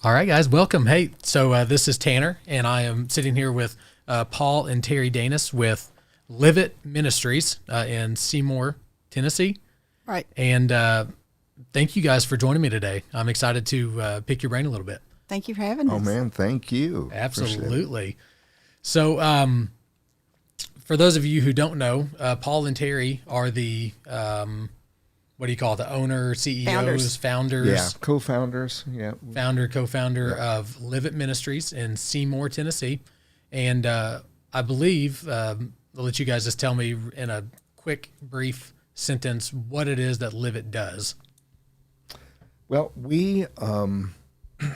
All right, guys, welcome. Hey, so this is Tanner, and I am sitting here with Paul and Terry Danis with It Ministries in Seymour, Tennessee. Right. And thank you guys for joining me today. I'm excited to pick your brain a little bit. Thank you for having us. Oh, man, thank you. Absolutely. So for those of you who don't know, Paul and Terry are the, what do you call it, the owner, CEOs, founders? Yeah, co-founders. Yeah. Co-founder of It Ministries in Seymour, Tennessee. And I believe, I'll let you guys just tell me in a quick, brief sentence what it is that It does. Well, we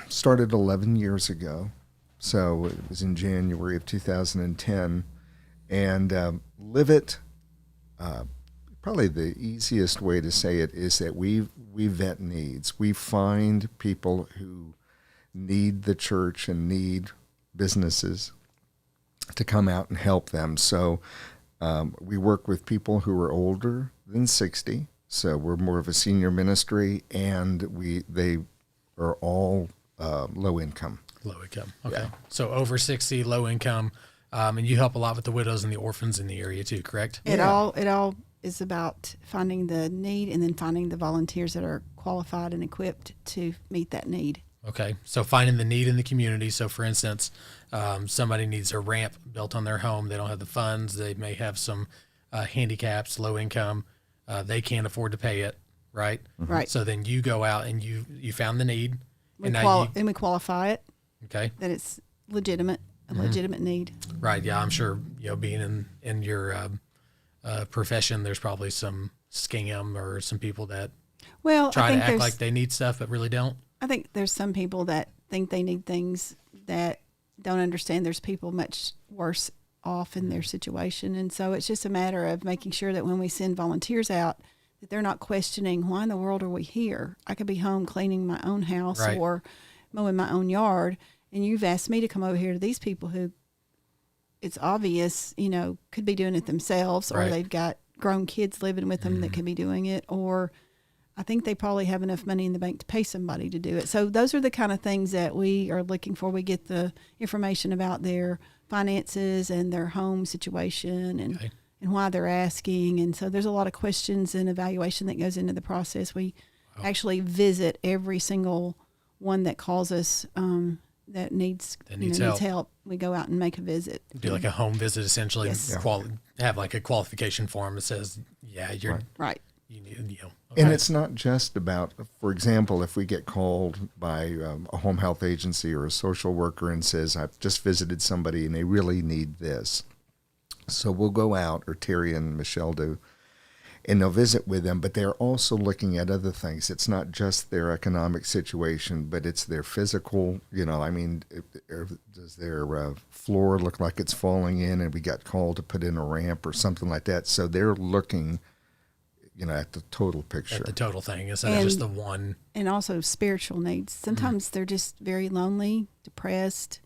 started 11 years ago. So it was in January of 2010. And It, probably the easiest way to say it is that we vet needs. We find people who need the church and need businesses to come out and help them. So we work with people who are older than 60. So we're more of a senior ministry, and they are all low income. Low income. Okay. Yeah. So over 60, low income. And you help a lot with the widows and the orphans in the area too, correct? It all is about finding the need and then finding the volunteers that are qualified and equipped to meet that need. Okay. So finding the need in the community. So for instance, somebody needs a ramp built on their home. They don't have the funds. They may have some handicaps, low income. They can't afford to pay it. Right. Right. So then you go out and you found the need. We qualify it. Okay. That it's legitimate, a legitimate need. Right. Yeah. I'm sure, being in your profession, there's probably some scam or some people that try to act like they need stuff but really don't. I think there's some people that think they need things that don't understand there's people much worse off in their situation. And so it's just a matter of making sure that when we send volunteers out, that they're not questioning, why in the world are we here? I could be home cleaning my own house or mowing my own yard. And you've asked me to come over here to these people who it's obvious, could be doing it themselves, or they've got grown kids living with them that could be doing it, or I think they probably have enough money in the bank to pay somebody to do it. So those are the kind of things that we are looking for. We get the information about their finances and their home situation and why they're asking. And so there's a lot of questions and evaluation that goes into the process. We actually visit every single one that calls us that needs help. We go out and make a visit. Do like a home visit, essentially. Yes. Have like a qualification form that says, you're right. You need, And it's not just about, for example, if we get called by a home health agency or a social worker and says, I've just visited somebody and they really need this. So we'll go out, or Terry and Michelle do, and they'll visit with them, but they're also looking at other things. It's not just their economic situation, but it's their physical, does their floor look like it's falling in and we got called to put in a ramp or something like that. So they're looking, at the total picture. At the total thing, instead of just the one. And also spiritual needs. Sometimes they're just very lonely, depressed.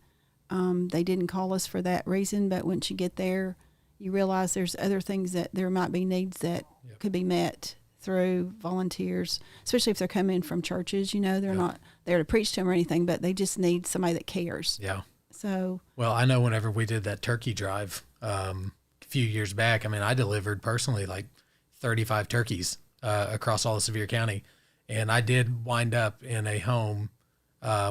They didn't call us for that reason, but once you get there, you realize there's other things that there might be needs that could be met through volunteers, especially if they're coming from churches. They're not there to preach to them or anything, but they just need somebody that cares. Yeah. So. Well, I know whenever we did that turkey drive a few years back, I delivered personally like 35 turkeys across all of Sevier County, and I did wind up in a home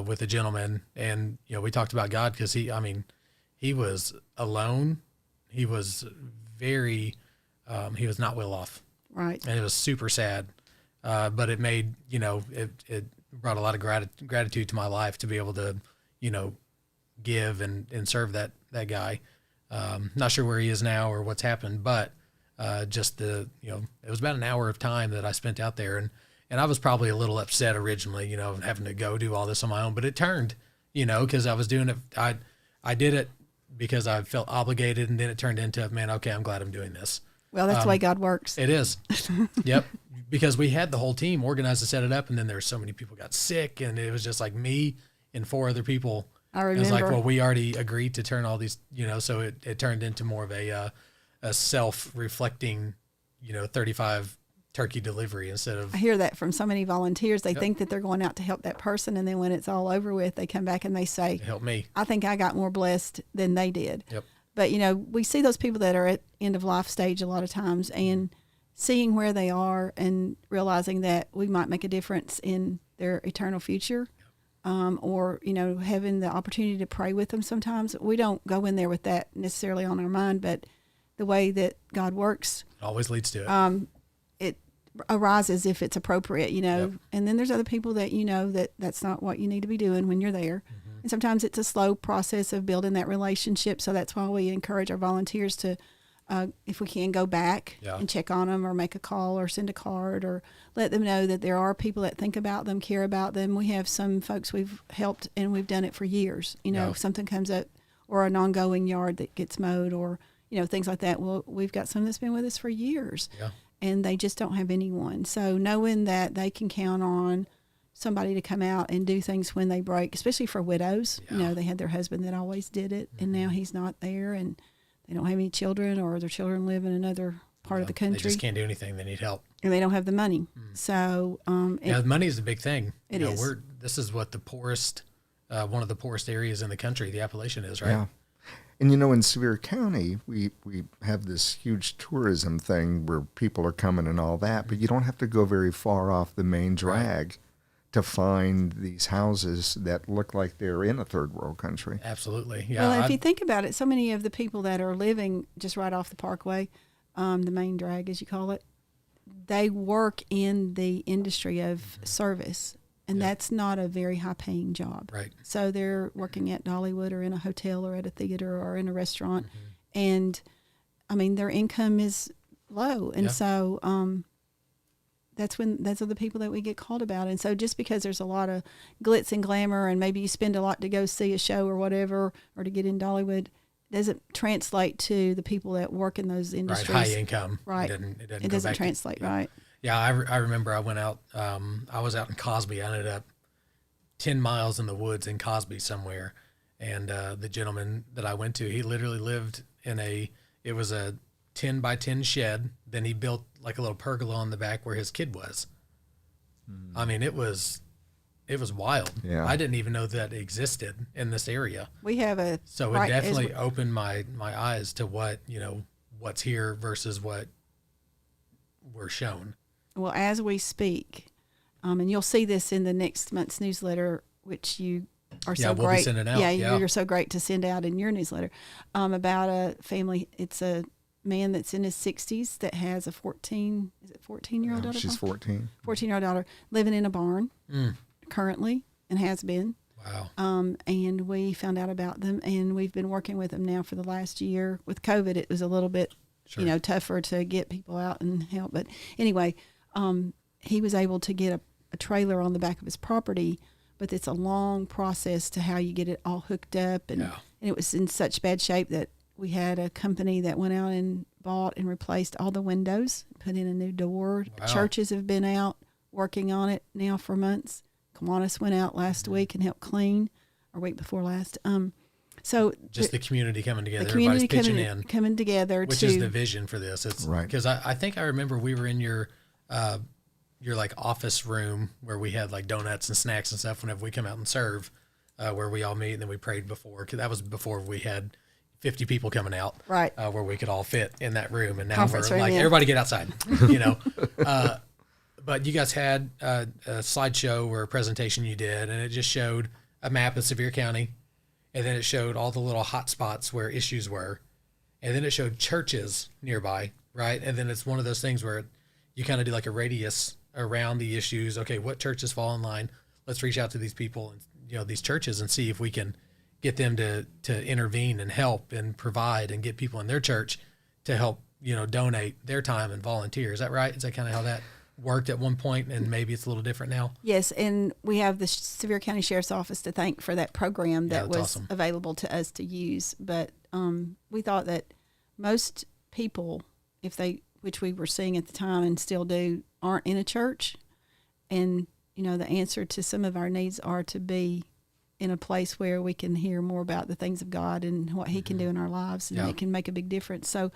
with a gentleman, and we talked about God because he was alone. He was he was not well off. Right. And it was super sad. But it made, it brought a lot of gratitude to my life to be able to, give and serve that guy. Not sure where he is now or what's happened, but just it was about an hour of time that I spent out there. And I was probably a little upset originally, having to go do all this on my own, but it turned, because I was doing it. I did it because I felt obligated, and then it turned into, man, okay, I'm glad I'm doing this. Well, that's the way God works. It is. Yep. Because we had the whole team organized to set it up, and then there were so many people got sick, and it was just like me and 4 other people. I remember. It was like, well, we already agreed to turn all these, so it turned into more of a self-reflecting, 35 turkey delivery instead of. I hear that from so many volunteers. They think that they're going out to help that person, and then when it's all over with, they come back and they say, Help me. I think I got more blessed than they did. Yep. But, we see those people that are at end of life stage a lot of times, and seeing where they are and realizing that we might make a difference in their eternal future. Or, having the opportunity to pray with them sometimes. We don't go in there with that necessarily on our mind, but the way that God works. It always leads to it. It arises if it's appropriate, Yep. And then there's other people that that's not what you need to be doing when you're there. Mm-hmm. And sometimes it's a slow process of building that relationship. So that's why we encourage our volunteers to, if we can, go back and check on them or make a call or send a card or let them know that there are people that think about them, care about them. We have some folks we've helped and we've done it for years. If something comes up or an ongoing yard that gets mowed or, things like that. Well, we've got some that's been with us for years and they just don't have anyone. So knowing that they can count on somebody to come out and do things when they break, especially for widows, they had their husband that always did it and now he's not there and they don't have any children or their children live in another part of the country. They just can't do anything. They need help. And they don't have the money. So, money is a big thing. It is. This is what the poorest, one of the poorest areas in the country, the Appalachian is, right? Yeah. And in Sevier County, we have this huge tourism thing where people are coming and all that, but you don't have to go very far off the main drag to find these houses that look like they're in a third world country. Absolutely. Yeah. Well, if you think about it, so many of the people that are living just right off the parkway, the main drag, as you call it, they work in the industry of service, and that's not a very high-paying job. Right. So they're working at Dollywood or in a hotel or at a theater or in a restaurant, and, their income is low, and so those are the people that we get called about. And so just because there's a lot of glitz and glamour and maybe you spend a lot to go see a show or whatever or to get in Dollywood doesn't translate to the people that work in those industries. Right, high income. Right. It doesn't translate, right. Yeah, I remember I went out, I was out in Cosby. I ended up 10 miles in the woods in Cosby somewhere. And the gentleman that I went to, he literally lived in it was a 10 by 10 shed. Then he built like a little pergola on the back where his kid was. It was wild. Yeah. I didn't even know that existed in this area. We have it definitely opened my eyes to what, what's here versus what we're shown. Well, as we speak, and you'll see this in the next month's newsletter, which you are so we'll great. Be sending out. Yeah, you're so great to send out in your newsletter about a family. It's a man that's in his 60s that has a 14-year-old daughter? She's 14. 14-year-old daughter living in a barn currently and has been. Wow. And we found out about them and we've been working with them now for the last year. With COVID, it was a little bit, tougher to get people out and help. But anyway, he was able to get a trailer on the back of his property, but it's a long process to how you get it all hooked up. And it was in such bad shape that we had a company that went out and bought and replaced all the windows, put in a new door. Wow. Churches have been out working on it now for months. Kiwanis went out last week and helped clean, or week before last. So just the community coming together, the community everybody's coming together, which is the vision for this. It's right. Because I think I remember we were in your like office room where we had like donuts and snacks and stuff whenever we come out and serve, where we all meet and then we prayed before. Cause that was before we had 50 people coming out, right? Where we could all fit in that room, and now Conference we're room, like everybody get outside, But you guys had a slideshow or a presentation you did, and it just showed a map of Sevier County, and then it showed all the little hot spots where issues were, and then it showed churches nearby, right? And then it's one of those things where you kind of do like a radius around the issues. Okay, what churches fall in line? Let's reach out to these people and these churches and see if we can get them to intervene and help and provide and get people in their church to help donate their time and volunteer. Is that right? Is that kind of how that worked at one point, and maybe it's a little different now? Yes, and we have the Sevier County Sheriff's Office to thank for that program that was awesome. Available to us to use. But we thought that most people, which we were seeing at the time and still do, aren't in a church. And, the answer to some of our needs are to be in a place where we can hear more about the things of God and what He can do in our lives, and it can make a big difference. So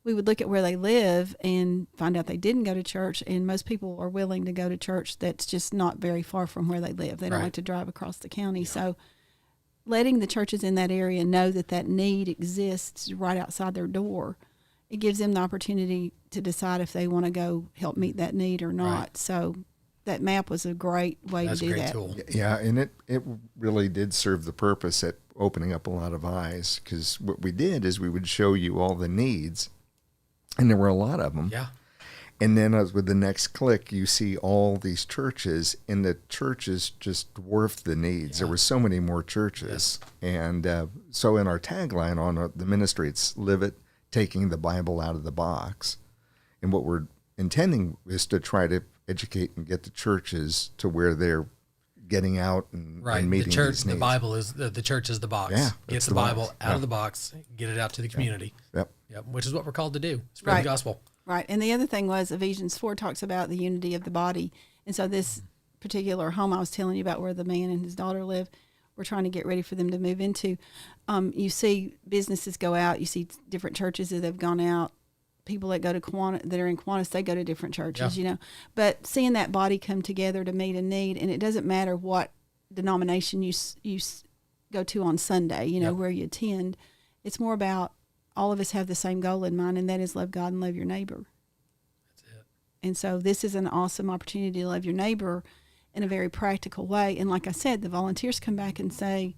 we would look at where they live and find out they didn't go to church. And most people are willing to go to church that's just not very far from where they live. They don't Right. like to drive across the county. So letting the churches in that area know that that need exists right outside their door, it gives them the opportunity to decide if they want to go help meet that need or not. Right. So that map was a great way That's to a do great that. tool. Yeah, and it really did serve the purpose at opening up a lot of eyes, because what we did is we would show you all the needs, and there were a lot of them. Yeah. And then as with the next click, you see all these churches, and the churches just dwarfed the needs. There were so many more churches. And so in our tagline on the ministry, it's live it, taking the Bible out of the box. And what we're intending is to try to educate and get the churches to where they're getting out and, Right. and meeting The church, these the needs. Bible is the church is the box. Yeah, Get it's the the Bible box. out of the box, get it out to the community. Yep. Yep. Which is what we're called to do. Spread Right. the gospel. Right. And the other thing was Ephesians 4 talks about the unity of the body. And so this particular home I was telling you about, where the man and his daughter live, we're trying to get ready for them to move into. You see businesses go out. You see different churches that have gone out. People that go to that are in Kiwanis, they go to different churches, Yeah. But seeing that body come together to meet a need, and it doesn't matter what denomination you go to on Sunday, Yep. where you attend. It's more about all of us have the same goal in mind, and that is love God and love your neighbor. That's it. And so this is an awesome opportunity to love your neighbor in a very practical way. And like I said, the volunteers come back and say,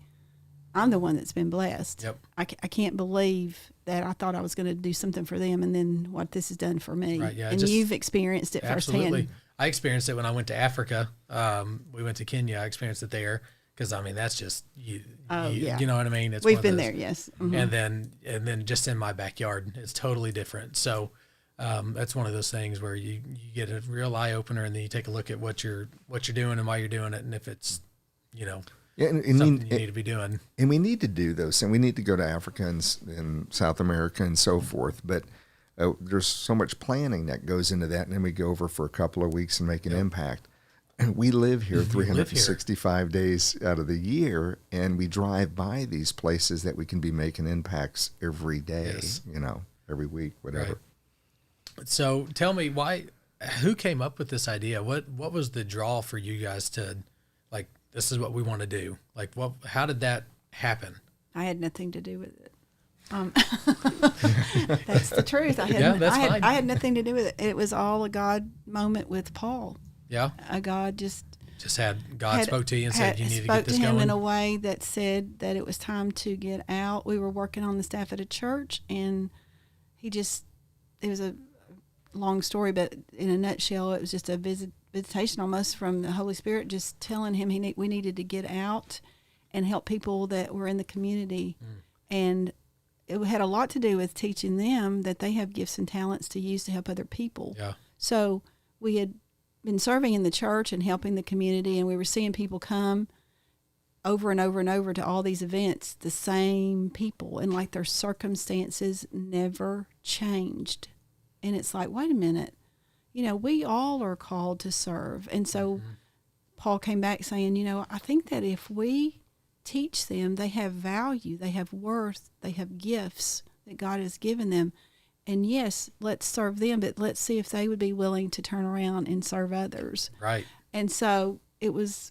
I'm the one that's been blessed. Yep. I can't believe that I thought I was going to do something for them, and then what this has done for me. Right, yeah, and just- you've experienced it Absolutely. firsthand. I experienced it when I went to Africa. We went to Kenya. I experienced it there because, I mean, that's just, Oh, yeah. you know what I mean? It's We've one of been those- there, yes. Mhm. And then just in my backyard, it's totally different. So that's one of those things where you get a real eye opener, and then you take a look at what you're doing and why you're doing it, and if it's Yeah, something you need to be doing. and we need to do those, and we need to go to Africa and South America and so forth. But there's so much planning that goes into that, and then we go over for a couple of weeks and make an impact. And we live here 365 days out of the year, and we drive by these places that we can be making impacts every day, Yes. every week, whatever. Right. So tell me who came up with this idea? What was the draw for you guys to, like, this is what we want to do? Like, how did that happen? I had nothing to do with it. That's the truth. That's fine. I had nothing to do with it. It was all a God moment with Paul. Yeah. God just Had God spoke to you and said you need to spoke get this to him going? in a way that said that it was time to get out. We were working on the staff at a church, and it was a long story, but in a nutshell, it was just a visitation almost from the Holy Spirit, just telling him we needed to get out and help people that were in the community. And it had a lot to do with teaching them that they have gifts and talents to use to help other people. Yeah. So we had been serving in the church and helping the community, and we were seeing people come over and over and over to all these events, the same people, and like their circumstances never changed. And it's like, wait a minute, we all are called to serve. And so Paul came back saying, I think that if we teach them, they have value, they have worth, they have gifts that God has given them. And yes, let's serve them, but let's see if they would be willing to turn around and serve others. Right. And so it was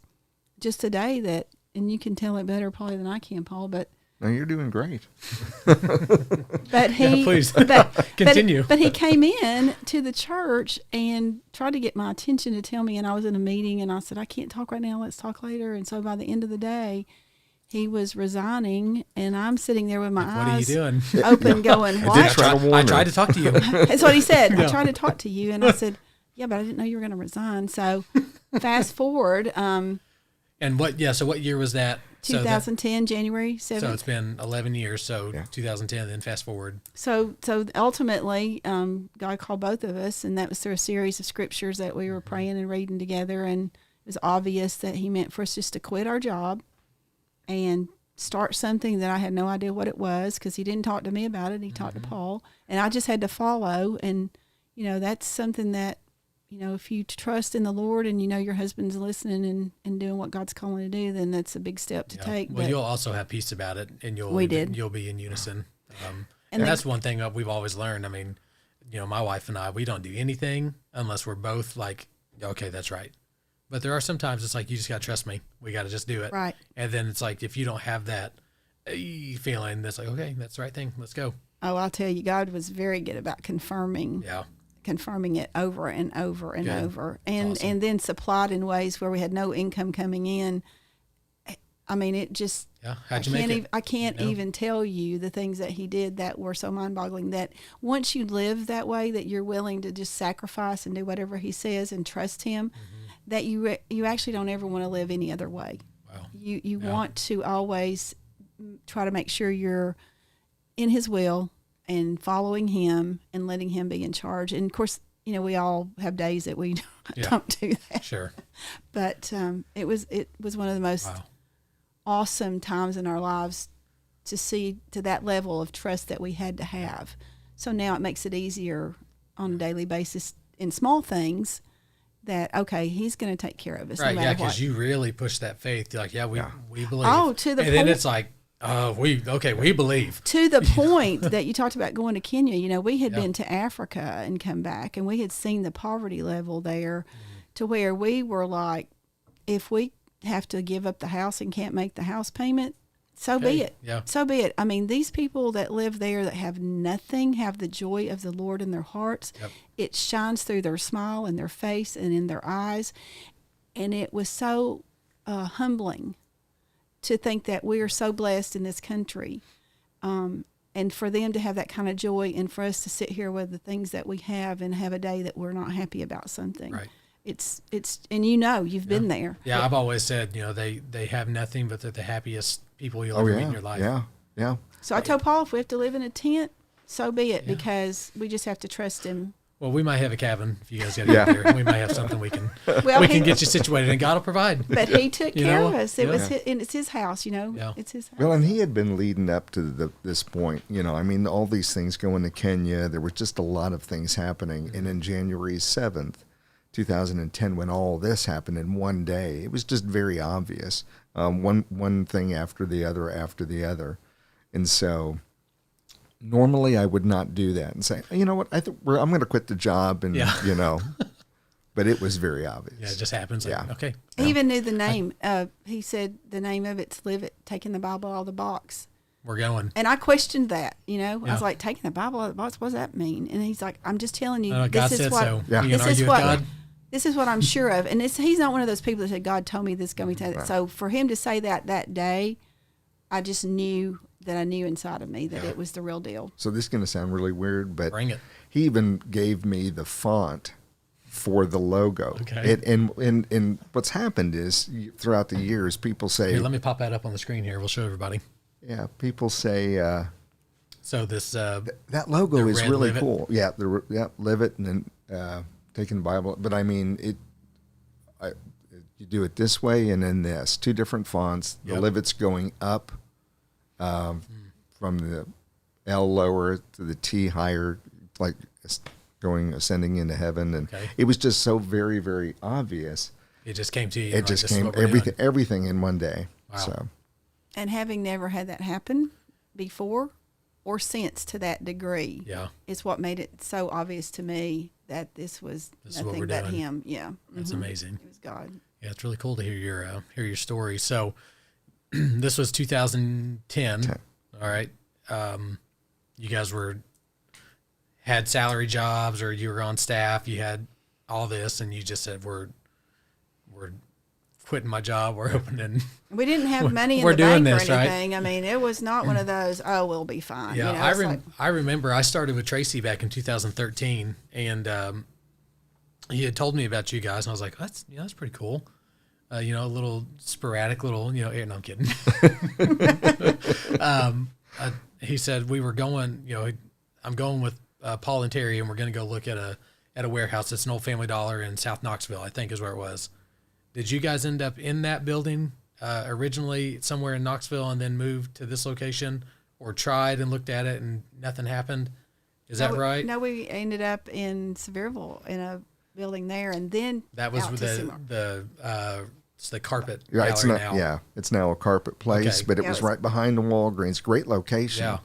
just today that, and you can tell it better probably than I can, Paul, but No, you're doing great. but he Yeah, please. but, Continue. But he came in to the church and tried to get my attention to tell me, and I was in a meeting, and I said, I can't talk right now, let's talk later. And so by the end of the day, he was resigning, and I'm sitting there with my What are you eyes doing? open going, did what? try to warn I her. tried to talk to you. That's what he said. Yeah. I tried to talk to you, and I said, yeah, but I didn't know you were going to resign. So fast forward, And so what year was that? 2010, January 7th. So it's been 11 years. So Yeah. 2010, then fast forward. So ultimately, God called both of us, and that was through a series of scriptures that we were praying and reading together. And it was obvious that he meant for us just to quit our job and start something that I had no idea what it was, because he didn't talk to me about it. He talked to Paul, and I just had to follow. And, that's something that, if you trust in the Lord and your husband's listening and doing what God's calling to do, then that's a big step to Yeah. take. Well, But you'll also have peace about it, and you'll We be did. in unison. And that's one thing that we've always learned. I mean, my wife and I, we don't do anything unless we're both like, okay, that's right. But there are some times it's like, you just got to trust me. We got to just do it. Right. And then it's like, if you don't have that feeling, that's like, okay, that's the right thing. Let's go. Oh, I'll tell you, God was very good about confirming it over and over and over. And awesome. And then supplied in ways where we had no income coming in. I mean, it just, how'd you make it? I can't even tell you the things that he did that were so mind-boggling, that once you live that way, that you're willing to just sacrifice and do whatever he says and trust him, that you actually don't ever want to live any other way. Wow. You want to always try to make sure you're in his will and following him and letting him be in charge. And of course, we all have days that we don't do that. Sure. But it was one of the most awesome times in our lives to see to that level of trust that we had to have. So now it makes it easier on a daily basis in small things that, okay, he's going to take care of us. Right. No matter Because what. you really push that faith. You're like, we believe. Oh, to the and point. then it's like, we believe. To the point that you talked about going to Kenya, we had been to Africa and come back, and we had seen the poverty level there to where we were like, if we have to give up the house and can't make the house payment, so be it. Yeah. So be it. I mean, these people that live there that have nothing have the joy of the Lord in their hearts. Yep. It shines through their smile and their face and in their eyes. And it was so humbling to think that we are so blessed in this country. And for them to have that kind of joy, and for us to sit here with the things that we have and have a day that we're not happy about something. Right. It's and you've been there. Yeah, I've always said, they have nothing, but they're the happiest people you'll ever meet in your life. Yeah. So I told Paul, if we have to live in a tent, so be it, because we just have to trust him. Well, we might have a cabin if you guys got to get there. We might have something we can can get you situated, and God will provide. But he took care of us. It Yeah. was and it's his house, It's his house. Well, and he had been leading up to this point, I mean, all these things going to Kenya, there was just a lot of things happening. And in January 7th, 2010, when all this happened in one day, it was just very obvious. One thing after the other. And so normally I would not do that and say, you know what, I'm going to quit the job and, but it was very obvious. Yeah, it just happens. Like, okay. He even knew the name. He said the name of it's Live It, taking the Bible out of the box. We're going. And I questioned that, I was like, taking the Bible out of the box, what does that mean? And he's like, I'm just telling you, God said so. Yeah. You can argue with God. This is what I'm sure of. And he's not one of those people that said, God told me this is going to be that. So for him to say that day, I just knew that I knew inside of me that it was the real deal. So this is going to sound really weird, but Bring it. he even gave me the font for the logo. Okay. And what's happened is throughout the years, people say... Here, let me pop that up on the screen here. We'll show everybody. Yeah, people say... so this... that logo is really cool. Yeah, Live It, and then taking the Bible. But I mean, you do it this way and then this. Two different fonts. The Live It's going up from the L lower to the T higher, like ascending into heaven. And it was just so very, very obvious. It just came to you. It just came, everything in one day. Wow. So. And having never had that happen before or since to that degree, is what made it so obvious to me that this was nothing but doing. Him. Yeah, That's amazing. It was God. Yeah, it's really cool to hear your story. So this was 2010. All right. You guys had salary jobs, or you were on staff. You had all this, and you just said, "We're quitting my job. We're opening." We didn't have money in we're the doing bank this, or right? anything. I mean, it was not one of those, oh, we'll be fine. Yeah, I remember I started with Tracy back in 2013, and he had told me about you guys, and I was like, that's pretty cool. A little sporadic, no, I'm kidding. He said we were going, I'm going with Paul and Terry, and we're going to go look at a warehouse. It's an old Family Dollar in South Knoxville, I think is where it was. Did you guys end up in that building originally somewhere in Knoxville and then moved to this location, or tried and looked at it and nothing happened? Is that right? No, we ended up in Sevierville in a building there, and then that was out the it's the carpet Yeah, gallery it's not. now. Yeah, it's now a carpet place, Okay. but it was right behind the Walgreens. Great location.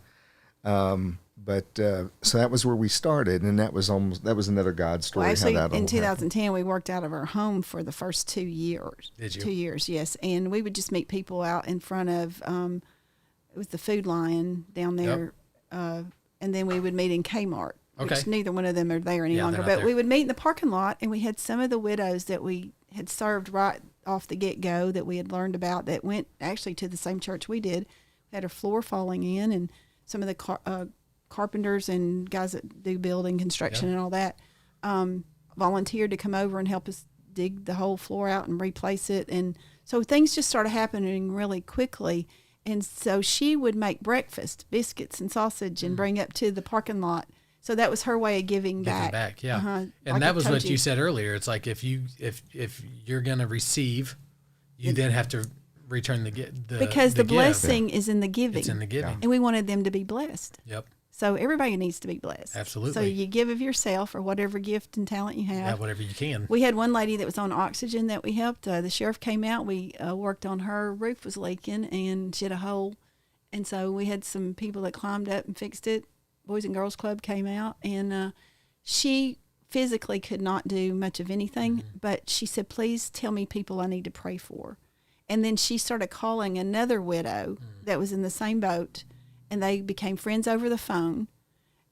Yeah. so that was where we started, and that was another God story. Well, actually, how that in all 2010, we worked out of our home for the first 2 years. Did you? 2 years, yes. And we would just meet people out in front of, it was the Food Lion down there. And then we would meet in Kmart, which neither one of them are there any longer. But we would meet in the parking lot, and we had some of the widows that we had served right off the get-go that we had learned about that went actually to the same church we did. We had a floor falling in, and some of the carpenters and guys that do building construction and all that volunteered to come over and help us dig the whole floor out and replace it. And so things just started happening really quickly. And so she would make breakfast, biscuits and sausage, and bring up to the parking lot. So that was her way of giving back. Yeah. And like that was what you said earlier. It's like if you're going to receive, you then have to return because the blessing is in the giving. It's in the giving. And we wanted them to be blessed. Yep. So everybody needs to be blessed. Absolutely. So you give of yourself or whatever gift and talent you have. Yeah, whatever you can. We had one lady that was on oxygen that we helped. The sheriff came out. We worked on her. Roof was leaking and she had a hole. And so we had some people that climbed up and fixed it. Boys and Girls Club came out. And she physically could not do much of anything. But she said, please tell me people I need to pray for. And then she started calling another widow that was in the same boat. And they became friends over the phone.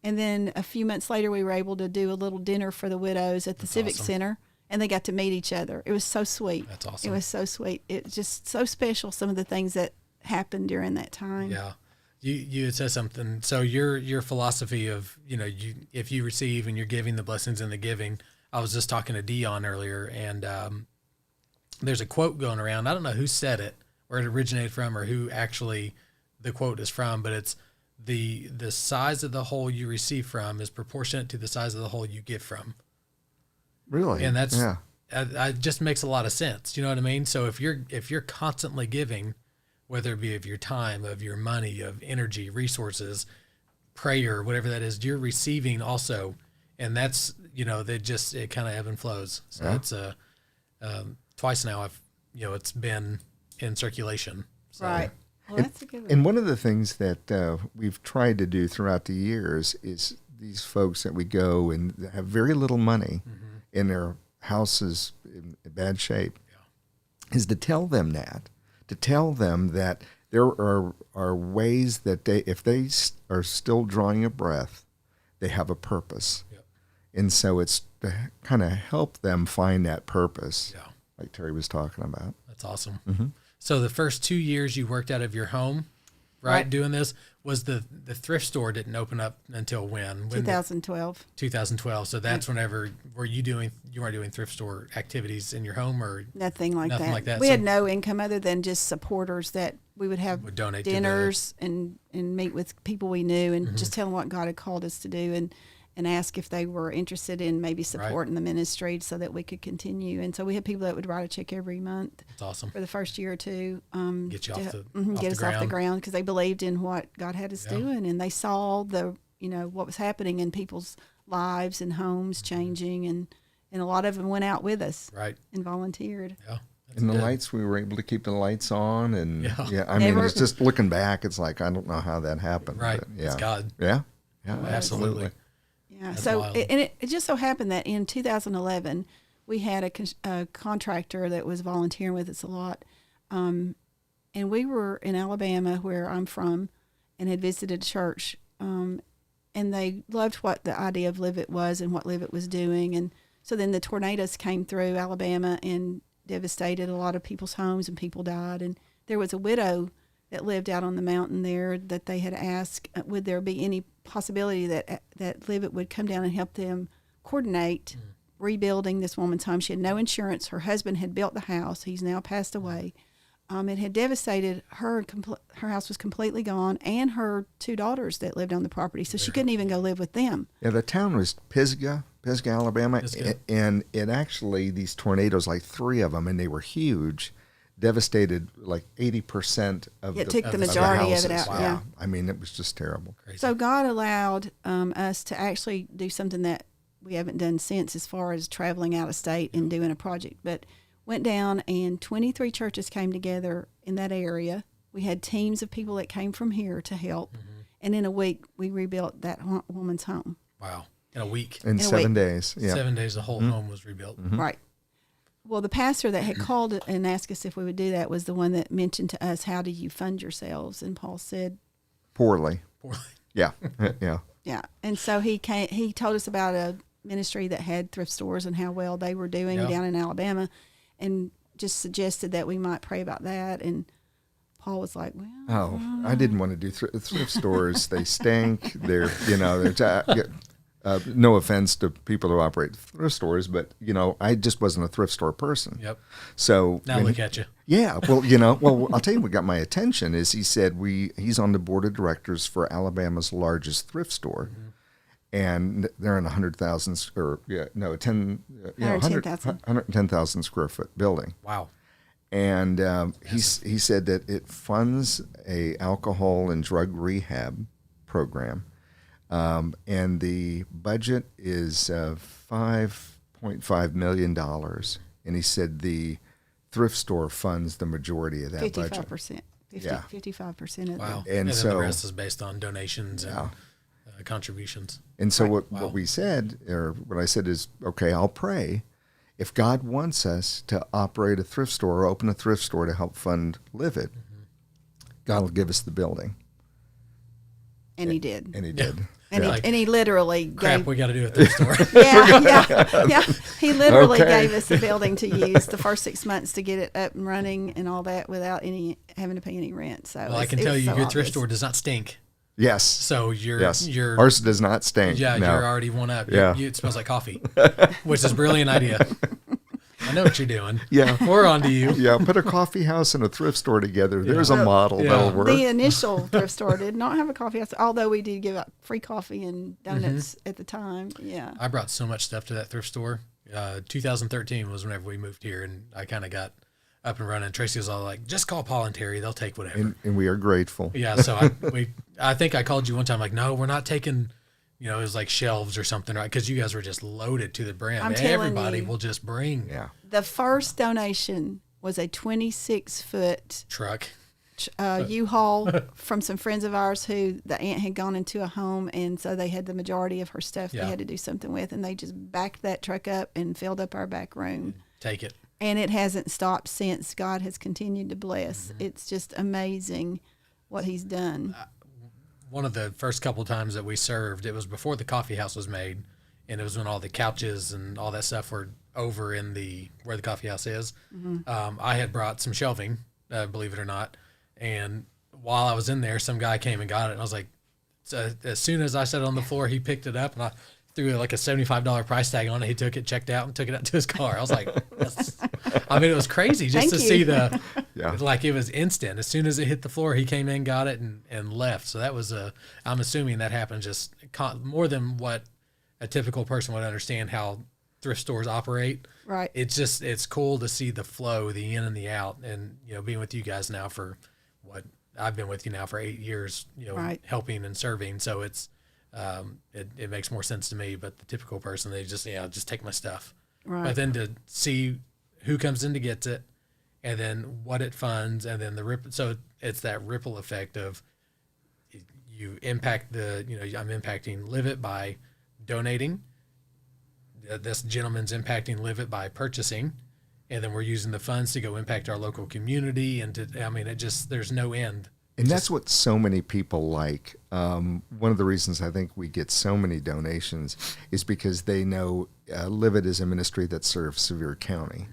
And then a few months later, we were able to do a little dinner for the widows at the Civic Center. And they got to meet each other. It was so sweet. That's awesome. It was so sweet. It was just so special, some of the things that happened during that time. Yeah. You had said something. So your philosophy of, if you receive and you're giving, the blessings in the giving. I was just talking to Dion earlier, and there's a quote going around. I don't know who said it, where it originated from, or who actually the quote is from, but it's the size of the hole you receive from is proportionate to the size of the hole you give from. Really? And that's it just makes a lot of sense. You know what I mean? So if you're constantly giving, whether it be of your time, of your money, of energy, resources, prayer, whatever that is, you're receiving also. And that's, it kind of ebb and flows. So it's twice now it's been in circulation. So. Right. Well, that's a good one. And one of the things that we've tried to do throughout the years is these folks that we go and have very little money and their house is in bad shape, is to tell them that there are ways that if they are still drawing a breath, they have a purpose. Yep. And so it's to kind of help them find that purpose, like Terry was talking about. That's awesome. Mm-hmm. So the first 2 years you worked out of your home, right? Doing this, was the thrift store didn't open up until when? 2012. 2012. So that's whenever, you weren't doing thrift store activities in your home or? Nothing like that. We had no income other than just supporters that we would have donate dinners and meet with people we knew and just tell them what God had called us to do and ask if they were interested in maybe supporting the ministry so that we could continue. And so we had people that would write a check every month. That's awesome. For the first year or two. Get you off the ground because they believed in what God had us doing, and they saw what was happening in people's lives and homes changing, and a lot of them went out with us and volunteered. Yeah. And the lights, we were able to keep the lights on, and it's just looking back, it's like, I don't know how that happened. Right. But, It's God. Yeah. Absolutely. Yeah. That's so wild. it just so happened that in 2011 we had a contractor that was volunteering with us a lot, and we were in Alabama, where I'm from, and had visited a church, and they loved what the idea of Live It was and what Live It was doing, and so then the tornadoes came through Alabama and devastated a lot of people's homes, and people died, and there was a widow that lived out on the mountain there that they had asked, would there be any possibility that Live It would come down and help them coordinate rebuilding this woman's home. She had no insurance. Her husband had built the house. He's now passed away. It had devastated her. Her house was completely gone, and her 2 daughters that lived on the property. So she couldn't even go live with them. Yeah, the town was Pisgah, Alabama. And it actually, these tornadoes, like 3 of them, and they were huge, devastated like 80% of it took the majority of it out. Wow. Yeah. I mean, it was just terrible. Crazy. So God allowed us to actually do something that we haven't done since, as far as traveling out of state and doing a project. But went down, and 23 churches came together in that area. We had teams of people that came from here to help. And in a week, we rebuilt that woman's home. Wow. In a week. In a 7 week. days. Yeah. 7 days, the whole home was rebuilt. Right. Well, the pastor that had called and asked us if we would do that was the one that mentioned to us, how do you fund yourselves? And Paul said, Poorly. Poorly. Yeah. Yeah. yeah. And so he told us about a ministry that had thrift stores and how well they were doing Yeah. down in Alabama, and just suggested that we might pray about that. And Paul was like, well, Oh, I didn't want to do thrift stores. They stink. They're, no offense to people who operate thrift stores, but, I just wasn't a thrift store person. Yep. So Now look at you. yeah, well, I'll tell you what got my attention is he said he's on the board of directors for Alabama's largest thrift store. And they're in 110,000 square foot building. Wow. And he said that it funds a alcohol and drug rehab program, and the budget is $5.5 million. And he said the thrift store funds the majority of that 55%. budget. 55% of Wow. And then so- the rest is based on donations and contributions. And so Right. what we said, or what I said is, okay, I'll pray. If God wants us to operate a thrift store or open a thrift store to help fund Live It, God will give us the building. And he did. And he did. And, Yeah. and he literally Crap, gave, we got to do a thrift store. yeah. He literally Okay. gave us the building to use the first 6 months to get it up and running and all that without having to pay any rent. So Well, I can it tell was you, so your thrift obvious. store does not stink. Yes. So Yes. you're Ours does not stink. yeah, No. you're already one up. Yeah. It smells like coffee, which is a brilliant idea. I know what you're doing. Yeah. We're on to you. Yeah, put a coffee house and a thrift store together. There's a model Yeah. that'll work. The initial thrift store did not have a coffee house, although we did give out free coffee and donuts at the time. Yeah. I brought so much stuff to that thrift store. 2013 was whenever we moved here, and I kind of got up and running. Tracy was all like, just call Paul and Terry. They'll take whatever. And we are grateful. Yeah, so I think I called you one time like, no, we're not taking, it was like shelves or something, right? Because you guys were just loaded to the brim. I'm telling Everybody you. will just bring Yeah. The first donation was a 26-foot truck. U-Haul from some friends of ours who the aunt had gone into a home, and so they had the majority of her stuff Yeah. they had to do something with, and they just backed that truck up and filled up our back room. Take it. And it hasn't stopped since. God has continued to bless. It's just amazing what he's done. One of the first couple times that we served, it was before the coffee house was made, and it was when all the couches and all that stuff were over in where the coffee house is. I had brought some shelving, believe it or not, and while I was in there, some guy came and got it, and I was like, so as soon as I set it on the floor, he picked it up, and I threw like a $75 price tag on it. He took it, checked out, and took it out to his car. I was like, it was crazy just Thank to you. see the, Yeah. like it was instant. As soon as it hit the floor, he came in, got it, and left. So that was I'm assuming that happened just more than what a typical person would understand how thrift stores operate. Right. It's cool to see the flow, the in and the out, and being with you guys now for what I've been with you now for 8 years, Right. helping and serving. So it's it makes more sense to me. But the typical person, they just take my stuff. Right. But then to see who comes in to get it, and then what it funds, and then the ripple. So it's that ripple effect of you impact I'm impacting Live It by donating. This gentleman's impacting Live It by purchasing, and then we're using the funds to go impact our local community. And there's no end. And that's what so many people like. One of the reasons I think we get so many donations is because they know Live It is a ministry that serves Sevier County.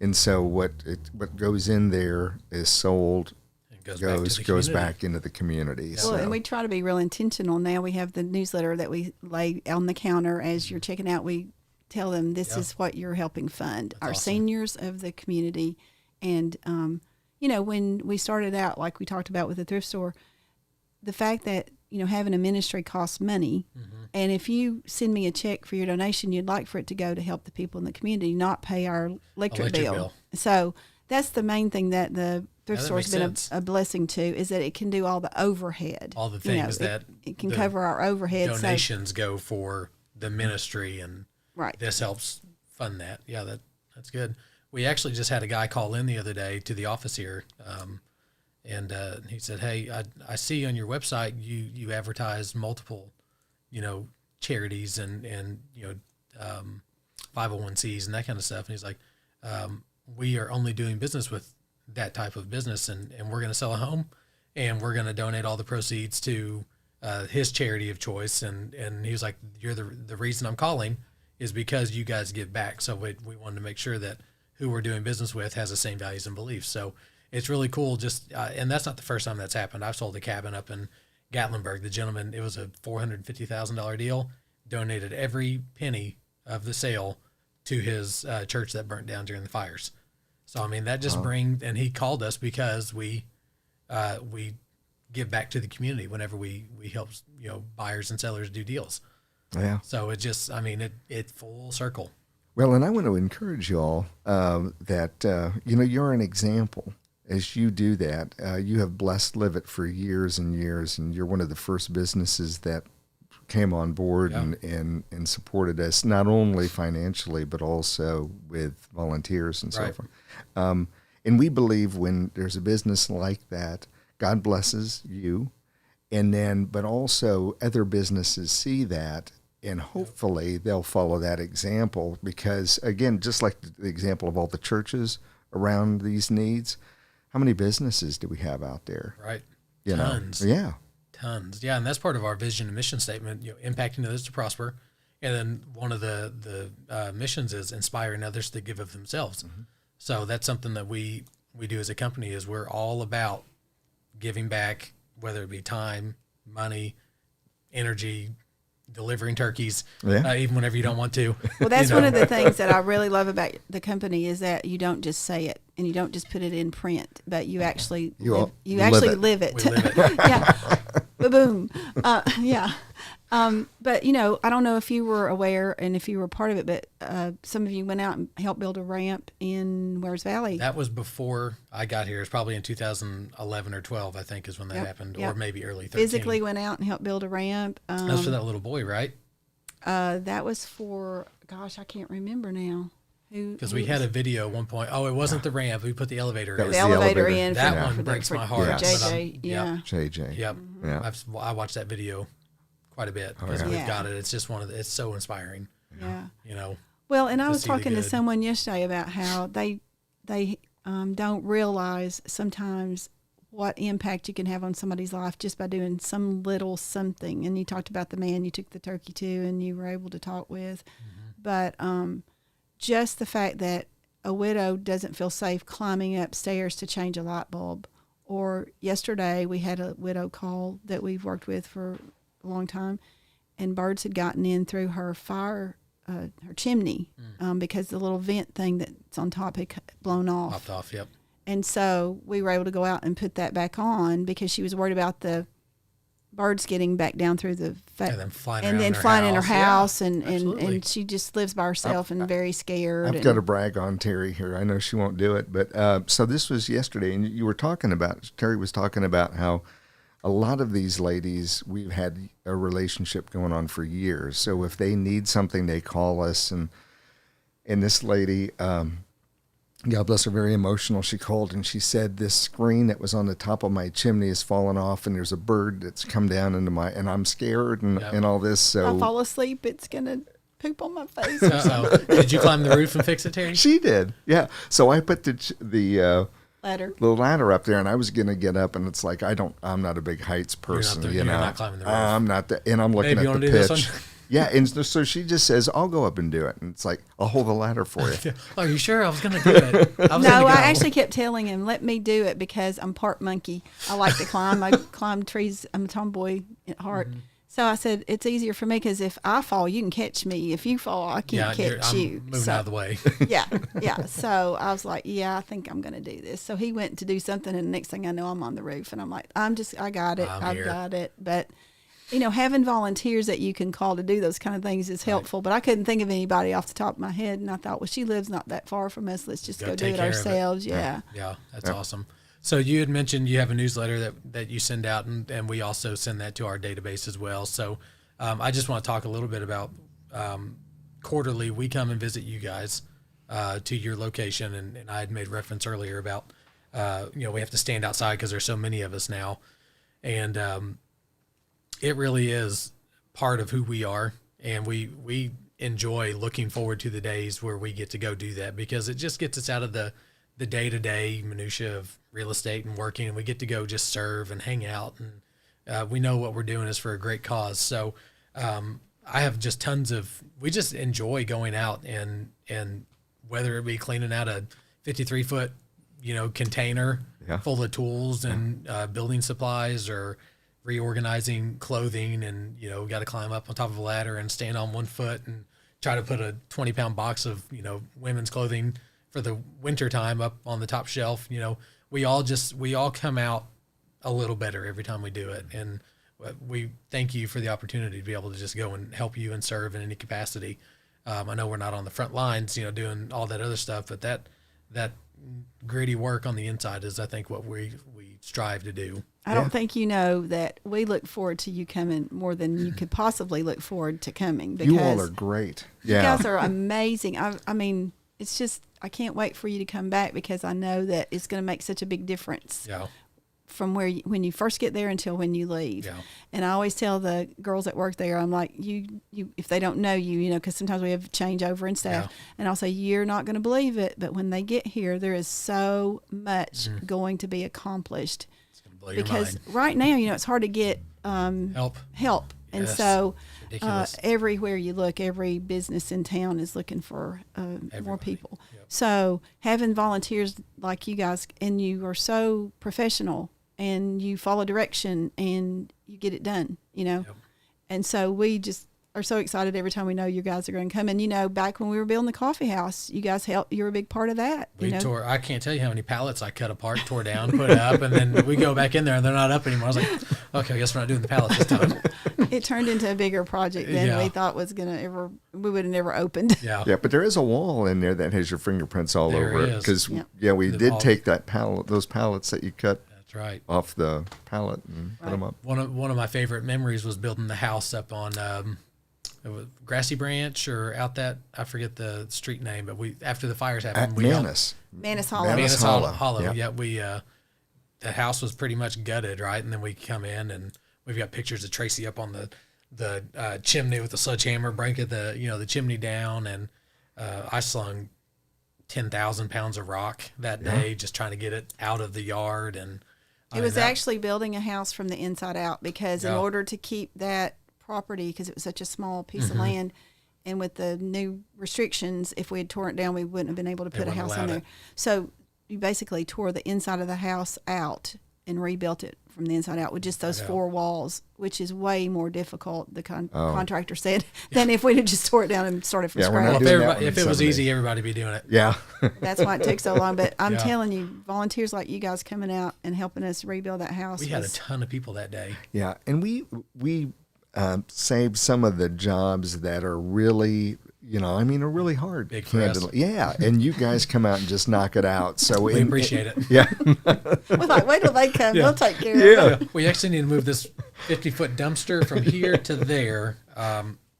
And so what goes in there is sold, It goes back to the community. back into the community. Well, So, and we try to be real intentional now. We have the newsletter that we lay on the counter as you're checking out. We tell them this is what you're helping fund. Our awesome. seniors of the community. And, when we started out, like we talked about with the thrift store, the fact that, having a ministry costs money. And if you send me a check for your donation, you'd like for it to go to help the people in the community, not pay our electric bill. So that's the main thing that the thrift that store has makes been sense. a blessing to, is that it can do all the overhead. All the things that it can the cover our overhead. donations go for the ministry, and Right. this helps fund that. Yeah, that's good. We actually just had a guy call in the other day to the office here, And he said, "Hey, I see on your website you advertise multiple, charities and 501(c)s and that kind of stuff." And he's like, "We are only doing business with that type of business, and we're going to sell a home, and we're going to donate all the proceeds to his charity of choice." And he was like, "You're the reason I'm calling is because you guys give back. So we wanted to make sure that who we're doing business with has the same values and beliefs." So it's really cool. Just and that's not the first time that's happened. I've sold a cabin up in Gatlinburg. The gentleman, it was a $450,000 deal, donated every penny of the sale to his church that burnt down during the fires. So I mean, that just and he called us because we give back to the community whenever we help buyers and sellers do deals. Yeah. So it just, I mean, it full circle. Well, and I want to encourage you all that you're an example. As you do that, you have blessed Live It for years and years, and you're one of the first businesses that came on board and supported us, not only financially, but also with volunteers and so forth. And we believe when there's a business like that, God blesses you, but also other businesses see that, and hopefully they'll follow that example, because again, just like the example of all the churches around these needs, how many businesses do we have out there? Right. Tons. Tons. Yeah. And that's part of our vision and mission statement, impacting others to prosper. And then one of the missions is inspiring others to give of themselves. Mm-hmm. So that's something that we do as a company, is we're all about giving back, whether it be time, money, energy, delivering turkeys, even whenever you don't want to. Well, that's one of the things that I really love about the company, is that you don't just say it and you don't just put it in print, but you actually live it. We live it. Yeah. Boom. Yeah. But I don't know if you were aware and if you were part of it, but some of you went out and helped build a ramp in Wears Valley. That was before I got here. It's probably in 2011 or 12, I think, is when that happened, or maybe early 13. Physically went out and helped build a ramp. That was for that little boy, right? That was for, gosh, I can't remember now. Because we had a video at one point. Oh, it wasn't the ramp. We put the elevator in. The elevator in. That one breaks my heart. JJ, JJ. Yep. Mm-hmm. Yeah. I watched that video quite a bit because we've got it. It's just it's so inspiring. Yeah. Well, and I was talking to someone yesterday about how they don't realize sometimes what impact you can have on somebody's life just by doing some little something. And you talked about the man you took the turkey to and you were able to talk with. Mm-hmm. But just the fact that a widow doesn't feel safe climbing upstairs to change a light bulb. Or yesterday we had a widow call that we've worked with for a long time, and birds had gotten in through her fire, her chimney, because the little vent thing that's on top had blown off. Popped off, yep. And so we were able to go out and put that back on because she was worried about the birds getting back down through the and then flying in her house, and she just lives by herself and very scared. I've got to brag on Terry here. I know she won't do it, but so this was yesterday, and Terry was talking about how a lot of these ladies, we've had a relationship going on for years. So if they need something, they call us, and this lady, God bless her, very emotional. She called and she said, this screen that was on the top of my chimney has fallen off, and there's a bird that's come down into and I'm scared and all this. So if I fall asleep, it's going to poop on my face. Did you climb the roof and fix it, Terry? She did. Yeah. So I put the ladder up there, and I was going to get up, and it's like, I'm not a big heights person. You're not climbing the roof. I'm not and I'm looking at the pitch. Yeah, and so she just says, I'll go up and do it. And it's like, I'll hold the ladder for you. Are you sure? I was going to do it. I actually kept telling him, let me do it, because I'm part monkey. I like to climb. I climb trees. I'm a tomboy at heart. Mm-hmm. So I said, it's easier for me because if I fall, you can catch me. If you fall, I can't catch you. Moving out of the way. Yeah. So I was like, I think I'm going to do this. So he went to do something, and the next thing I know, I'm on the roof. And I'm like, I got it. I've got it. But having volunteers that you can call to do those kind of things is helpful. Right. But I couldn't think of anybody off the top of my head. And I thought, well, she lives not that far from us. Let's just go do it ourselves. Yeah. Yeah. That's awesome. So you had mentioned you have a newsletter that you send out, and we also send that to our database as well. So I just want to talk a little bit about quarterly. We come and visit you guys to your location. And I had made reference earlier about we have to stand outside because there's so many of us now. And it really is part of who we are. And we enjoy looking forward to the days where we get to go do that, because it just gets us out of the day-to-day minutia of real estate and working, and we get to go just serve and hang out. And we know what we're doing is for a great cause. So I have just we just enjoy going out and whether it be cleaning out a 53-foot, container full of tools and building supplies, or reorganizing clothing, and got to climb up on top of a ladder and stand on one foot and try to put a 20-pound box of women's clothing for the winter time up on the top shelf. We all come out a little better every time we do it, and we thank you for the opportunity to be able to just go and help you and serve in any capacity. I know we're not on the front lines, doing all that other stuff, but that gritty work on the inside is, I think, what we strive to do. I don't think that we look forward to you coming more than you could possibly look forward to coming. Because you all are great. You guys are amazing. I mean, it's just, I can't wait for you to come back, because I know that it's going to make such a big difference from when you first get there until when you leave. Yeah. And I always tell the girls that work there, I'm like, you if they don't know you, because sometimes we have changeover and staff, and I'll say, you're not going to believe it, but when they get here, there is so much going to be accomplished. It's going to blow your mind. Right now, it's hard to get help. And so everywhere you look, every business in town is looking for more people. Yep. So having volunteers like you guys, and you are so professional, and you follow direction, and you get it done, Yep. And so we just are so excited every time we know you guys are going to come. And, back when we were building the coffee house, you guys helped. You were a big part of that. I can't tell you how many pallets I cut apart, tore down, put up, and then we go back in there and they're not up anymore. I was like, okay, I guess we're not doing the pallets this time. It turned into a bigger project than we thought was we would have never opened. Yeah, but there is a wall in there that has your fingerprints all over it. Because, we did take those pallets that you cut. That's right. Off the pallet and put them up. One of my favorite memories was building the house up on Grassy Branch, or out that, I forget the street name, but after the fires happened, Manus Hollow. Yep. Yeah, the house was pretty much gutted, right? And then we come in, and we've got pictures of Tracy up on the chimney with the sledgehammer, breaking the chimney down, and I slung 10,000 pounds of rock that day, just trying to get it out of the yard. And it was actually building a house from the inside out, because in order to keep that property, because it was such a small piece of land, and with the new restrictions, if we had torn it down, we wouldn't have been able to put a house on there. So you basically tore the inside of the house out and rebuilt it from the inside out with just those 4 walls, which is way more difficult, the contractor said, than if we'd have just tore it down and started from scratch. If it was easy, everybody would be doing it. Yeah. That's why it took so long. But I'm telling you, volunteers like you guys coming out and helping us rebuild that house. We had a ton of people that day. Yeah, and we saved some of the jobs that are really, are really hard. Big for us. Yeah, and you guys come out and just knock it out. So we appreciate it. Yeah. We're like, wait till they come. They'll take care of it. We actually need to move this 50-foot dumpster from here to there.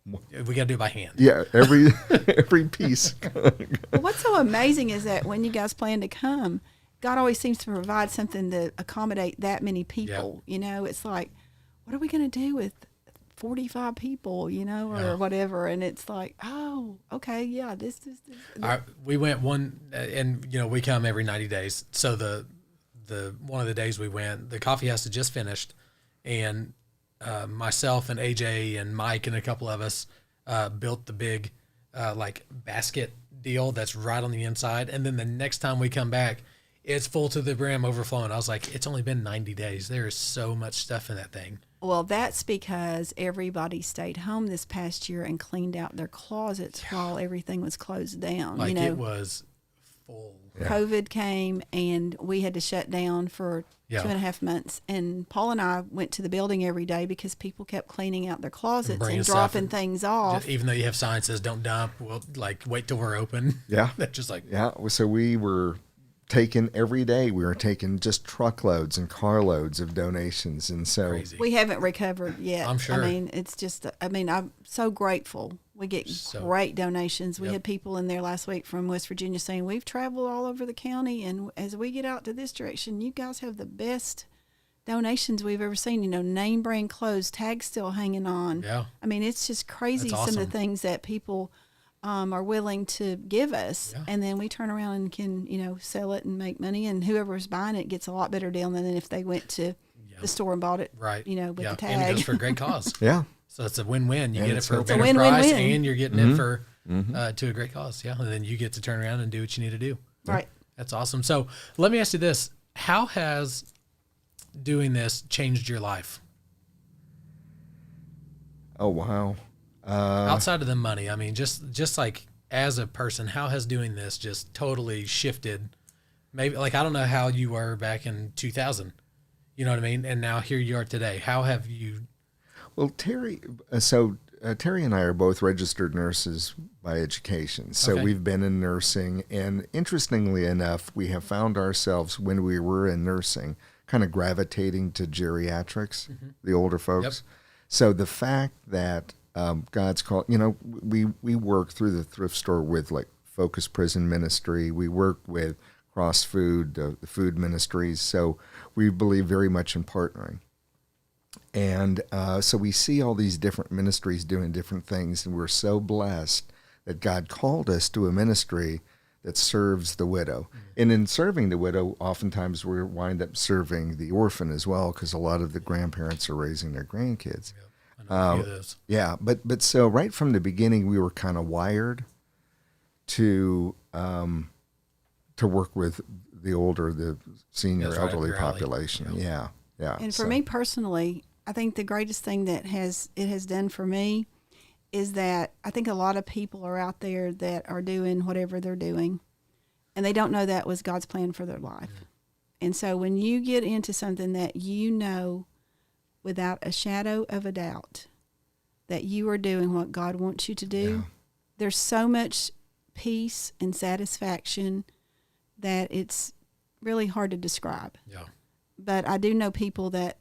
We got to do it by hand. Yeah, every piece. Well, what's so amazing is that when you guys plan to come, God always seems to provide something to accommodate that many people. Yep. It's like, what are we going to do with 45 people, or whatever? And it's like, oh, okay, yeah, this is. We went and we come every 90 days. So the one of the days we went, the coffee house had just finished, and myself and AJ and Mike and a couple of us built the big basket deal that's right on the inside. And then the next time we come back, it's full to the brim, overflowing. I was like, it's only been 90 days. There is so much stuff in that thing. Well, that's because everybody stayed home this past year and cleaned out their closets while everything was closed down. It was full. COVID came, and we had to shut down for 2.5 months. And Paul and I went to the building every day because people kept cleaning out their closets and dropping things off. Even though you have signs that says don't dump, we'll wait till we're open. Yeah. That's just like. Yeah. So we were taking every day. We were taking just truckloads and carloads of donations. And so crazy. We haven't recovered yet. I'm sure. It's just, I'm so grateful We get So- great donations. We Yep. had people in there last week from West Virginia saying, we've traveled all over the county, and as we get out to this direction, you guys have the best donations we've ever seen. You know, name brand clothes, tags still hanging on. Yeah. I mean, it's just crazy That's some of awesome. the things that people are willing to give us. Yeah. And then we turn around and can, you know, sell it and make money. And whoever's buying it gets a lot better deal than if they went to Yeah. the store and bought it, Right. you know, with yeah. the And it tag. goes for a great cause. Yeah. So it's a win-win. You And get it it's for a helpful. better It's a price, win-win-win. and you're getting it for to a great cause. Yeah, and then you get to turn around and do what you need to do. Right. That's awesome. So let me ask you this: how has doing this changed your life Oh, wow. outside of the money? I mean, just like as a person, how has doing this just totally shifted? Maybe like I don't know how you were back in 2000. You know what I mean? And now here you are today. How have you? Well, Terry, Terry and I are both registered nurses by education. So Okay. we've been in nursing. And interestingly enough, we have found ourselves when we were in nursing kind of gravitating to geriatrics, the older folks. Yep. So the fact that God's called, you know, we work through the thrift store with like Focus Prison Ministry. We work with Cross Food, the food ministries. So we believe very much in partnering. And so we see all these different ministries doing different things, and we're so blessed that God called us to a ministry that serves the widow. And in serving the widow, oftentimes we wind up serving the orphan as well, because a lot of the grandparents are raising their grandkids. I know a few of those. Yeah, but so right from the beginning, we were kind of wired to work with the senior That's right, elderly your alley. population. Yeah. And for So- me personally, I think the greatest thing that it has done for me is that I think a lot of people are out there that are doing whatever they're doing, and they don't know that was God's plan for their life. And so when you get into something that you know without a shadow of a doubt that you are doing what God wants you to do, there's so much peace and satisfaction that it's really hard to describe. Yeah. But I do know people that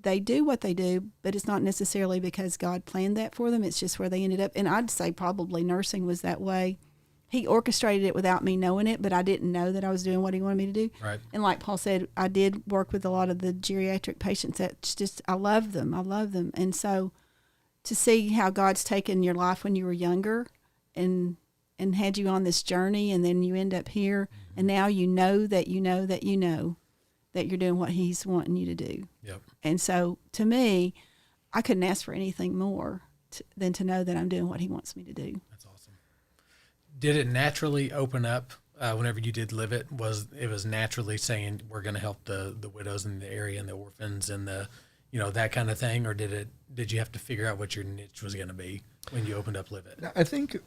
they do what they do, but it's not necessarily because God planned that for them. It's just where they ended up. And I'd say probably nursing was that way. He orchestrated it without me knowing it, but I didn't know that I was doing what he wanted me to do. Right. And like Paul said, I did work with a lot of the geriatric patients. That's just, I love them. I love them. And so to see how God's taken your life when you were younger and had you on this journey, and then you end up here, and now you know that you know that you know that you're doing what he's wanting you to do. Yep. And so to me, I couldn't ask for anything more than to know that I'm doing what he wants me to do. That's awesome. Did it naturally open up whenever you did live it? Was naturally saying we're going to help the widows in the area and the orphans and the, you know, that kind of thing, or did you have to figure out what your niche was going to be when you opened up Live It? I think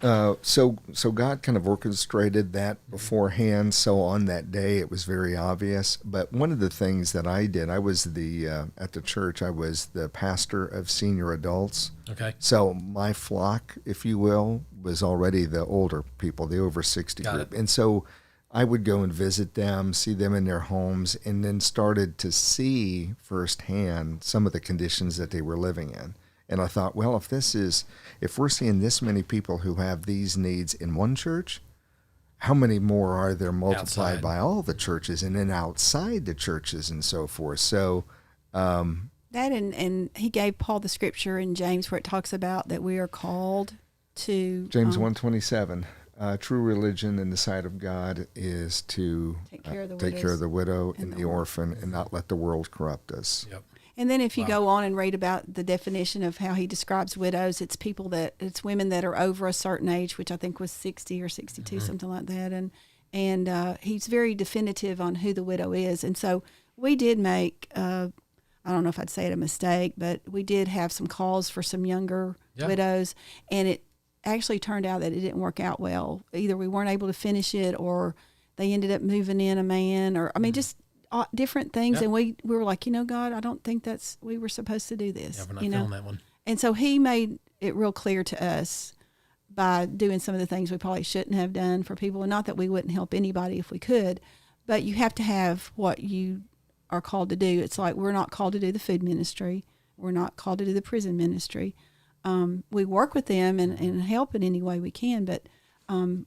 so God kind of orchestrated that beforehand. So on that day, it was very obvious. But one of the things that I did, I was at the church, I was the pastor of senior adults. Okay. So my flock, if you will, was already the older people, the over 60 Got group. it. And so I would go and visit them, see them in their homes, and then started to see firsthand some of the conditions that they were living in. And I thought, well, if we're seeing this many people who have these needs in one church, how many more are there multiplied Outside. by all the churches and then outside the churches and so forth? So, That and he gave Paul the scripture in James where it talks about that we are called to James 1:27, true religion in the sight of God is to Take care of the take care widows of the widow and and the the orphan and not let the world corrupt us. Yep. And then if you Wow. go on and read about the definition of how he describes widows, it's it's women that are over a certain age, which I think was 60 or 62, something like that. And he's very definitive on who the widow is. And so we did make, I don't know if I'd say it a mistake, but we did have some calls for some younger widows. And it actually turned out that it didn't work out well. Either we weren't able to finish it, or they ended up moving in a man, or, I mean, just different things. Yep. And we were like, God, I don't think we were supposed to do this. Yeah, we're not feeling that one. And so he made it real clear to us by doing some of the things we probably shouldn't have done for people. And not that we wouldn't help anybody if we could, but you have to have what you are called to do. It's like we're not called to do the food ministry. We're not called to do the prison ministry. We work with them and help in any way we can, but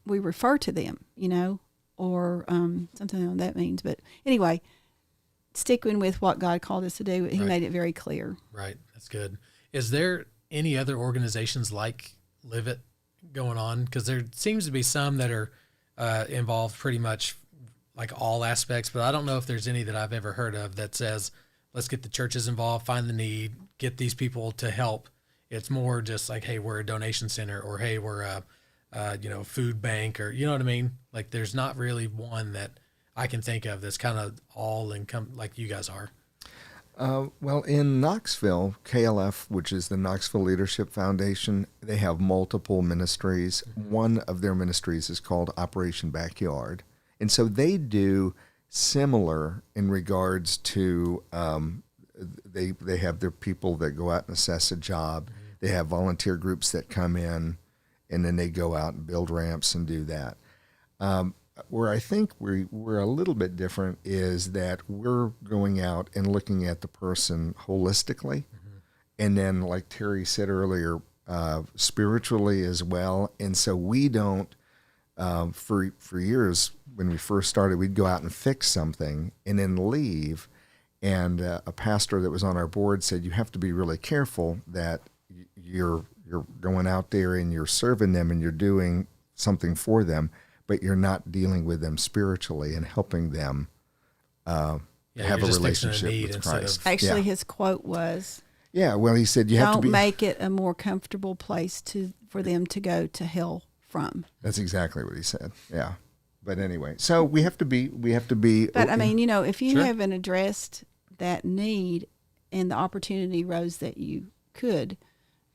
we refer to them, or something like that means. But anyway, sticking with what God called us to do, He made it very clear. Right. That's good. Is there any other organizations like Live It going on? Because there seems to be some that are involved pretty much like all aspects, but I don't know if there's any that I've ever heard of that says, let's get the churches involved, find the need, get these people to help. It's more just like, hey, we're a donation center, or hey, we're a food bank, or you know what I mean? Like there's not really one that I can think of that's kind of all income like you guys are. Well, in Knoxville, KLF, which is the Knoxville Leadership Foundation, they have multiple ministries. One of their ministries is called Operation Backyard. And so they do similar in regards to they have their people that go out and assess a job. They have volunteer groups that come in, and then they go out and build ramps and do that. Where I think we're a little bit different is that we're going out and looking at the person holistically, and then, like Terry said earlier, spiritually as well. And so we don't, for years when we first started, we'd go out and fix something and then leave. And a pastor that was on our board said, you have to be really careful that you're going out there and you're serving them and you're doing something for them, but you're not dealing with them spiritually and helping them have a relationship with Christ. Actually, his quote was, well, he said, you have to don't make it a more comfortable place for them to go to hell from. That's exactly what he said. Yeah. But anyway, so we have to be. But I mean, if you haven't addressed that need and the opportunity rose that you could,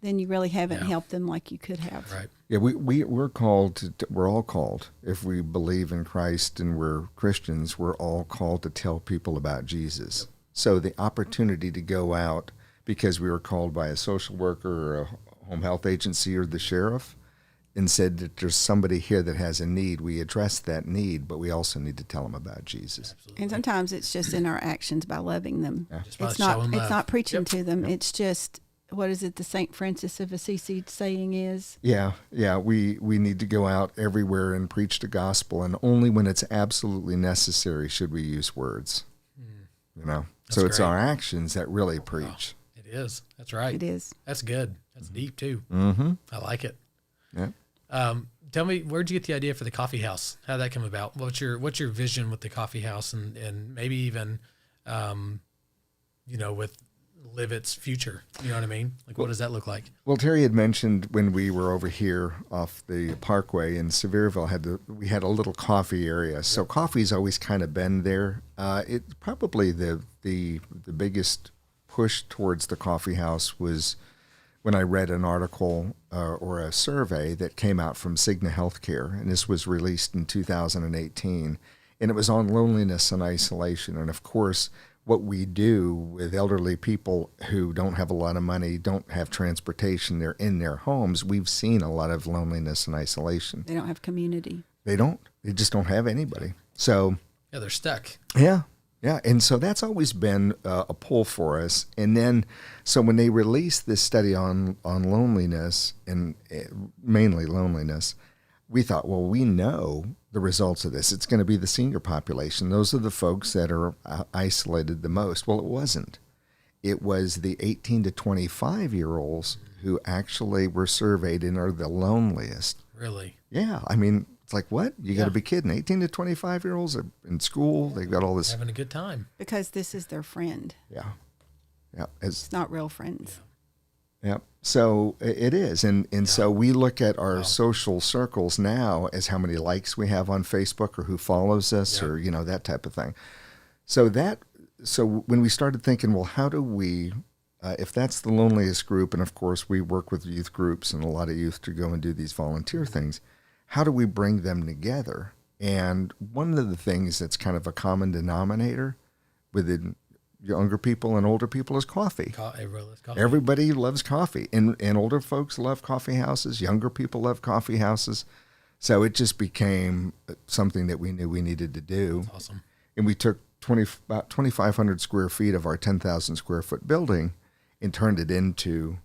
then you really haven't helped them like you could have. Right. Yeah, we're called. We're all called. If we believe in Christ and we're Christians, we're all called to tell people about Jesus. Yep. So the opportunity to go out because we were called by a social worker or a home health agency or the sheriff and said that there's somebody here that has a need, we address that need, but we also need to tell them about Jesus. Absolutely. And sometimes it's just in our actions by loving them. Yeah. It's not preaching to them. Yep. It's just, what is it, the St. Francis of Assisi saying is? Yeah. We need to go out everywhere and preach the gospel, and only when it's absolutely necessary should we use words. So it's our actions that really preach. Wow. It is. That's right. It is. That's good. That's deep too. Mm-hmm. I like it. Yeah. Tell me, where'd you get the idea for the coffee house? How'd that come about? What's your vision with the coffee house, and maybe even, with Live It's future? You know what I mean? Like, what does that look like? Well, Terry had mentioned when we were over here off the Parkway in Sevierville, we had a little coffee area. So coffee's always kind of been there. It's probably the biggest push towards the coffee house was when I read an article or a survey that came out from Cigna Healthcare, and this was released in 2018, and it was on loneliness and isolation. And of course, what we do with elderly people who don't have a lot of money, don't have transportation, they're in their homes, we've seen a lot of loneliness and isolation. They don't have community. They just don't have anybody. So yeah, they're stuck. Yeah. And so that's always been a pull for us. And then, so when they released this study on loneliness, and mainly loneliness, we thought, well, we know the results of this. It's going to be the senior population. Those are the folks that are isolated the most. Well, it wasn't. It was the 18 to 25-year-olds who actually were surveyed and are the loneliest. Really? Yeah. I mean, it's like, what? You got to be kidding. 18 to 25-year-olds are in school. They've got all this. Having a good time. Because this is their friend. Yeah. It's not real friends. Yeah. So it is. And so we look at our social circles now as how many likes we have on Facebook or who follows us or, that type of thing. So when we started thinking, well, how do we, if that's the loneliest group, and of course we work with youth groups and a lot of youth to go and do these volunteer things, how do we bring them together? And one of the things that's kind of a common denominator within younger people and older people is coffee. Everybody loves coffee. And older folks love coffee houses. Younger people love coffee houses. So it just became something that we knew we needed to do. That's awesome. And we took about 2,500 square feet of our 10,000 square foot building and turned it into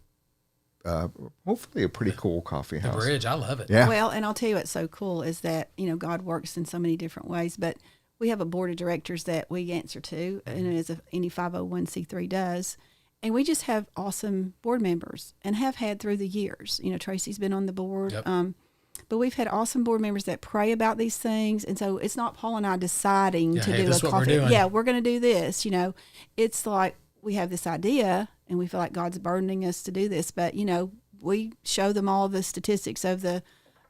hopefully a pretty cool coffee The house. bridge, I love it. Yeah. Well, and I'll tell you what's so cool is that, God works in so many different ways, but we have a board of directors that we answer to, and as any 501c3 does. And we just have awesome board members and have had through the years. Tracy's been on the board. Yep. But we've had awesome board members that pray about these things. And so it's not Paul and I deciding to hey, do this a is what we're coffee. doing. Yeah, we're going to do this. It's like we have this idea and we feel like God's burdening us to do this. But, we show them all the statistics of the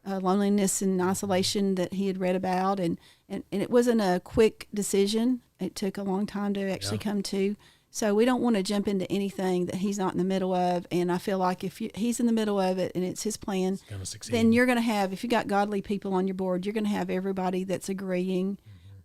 loneliness and isolation that he had read about. And it wasn't a quick decision. It took a long time to actually come to. So we don't want to jump into anything that he's not in the middle of. And I feel like if he's in the middle of it and it's his plan, then you're going to have, if you got godly people on your board, you're going to have everybody that's agreeing.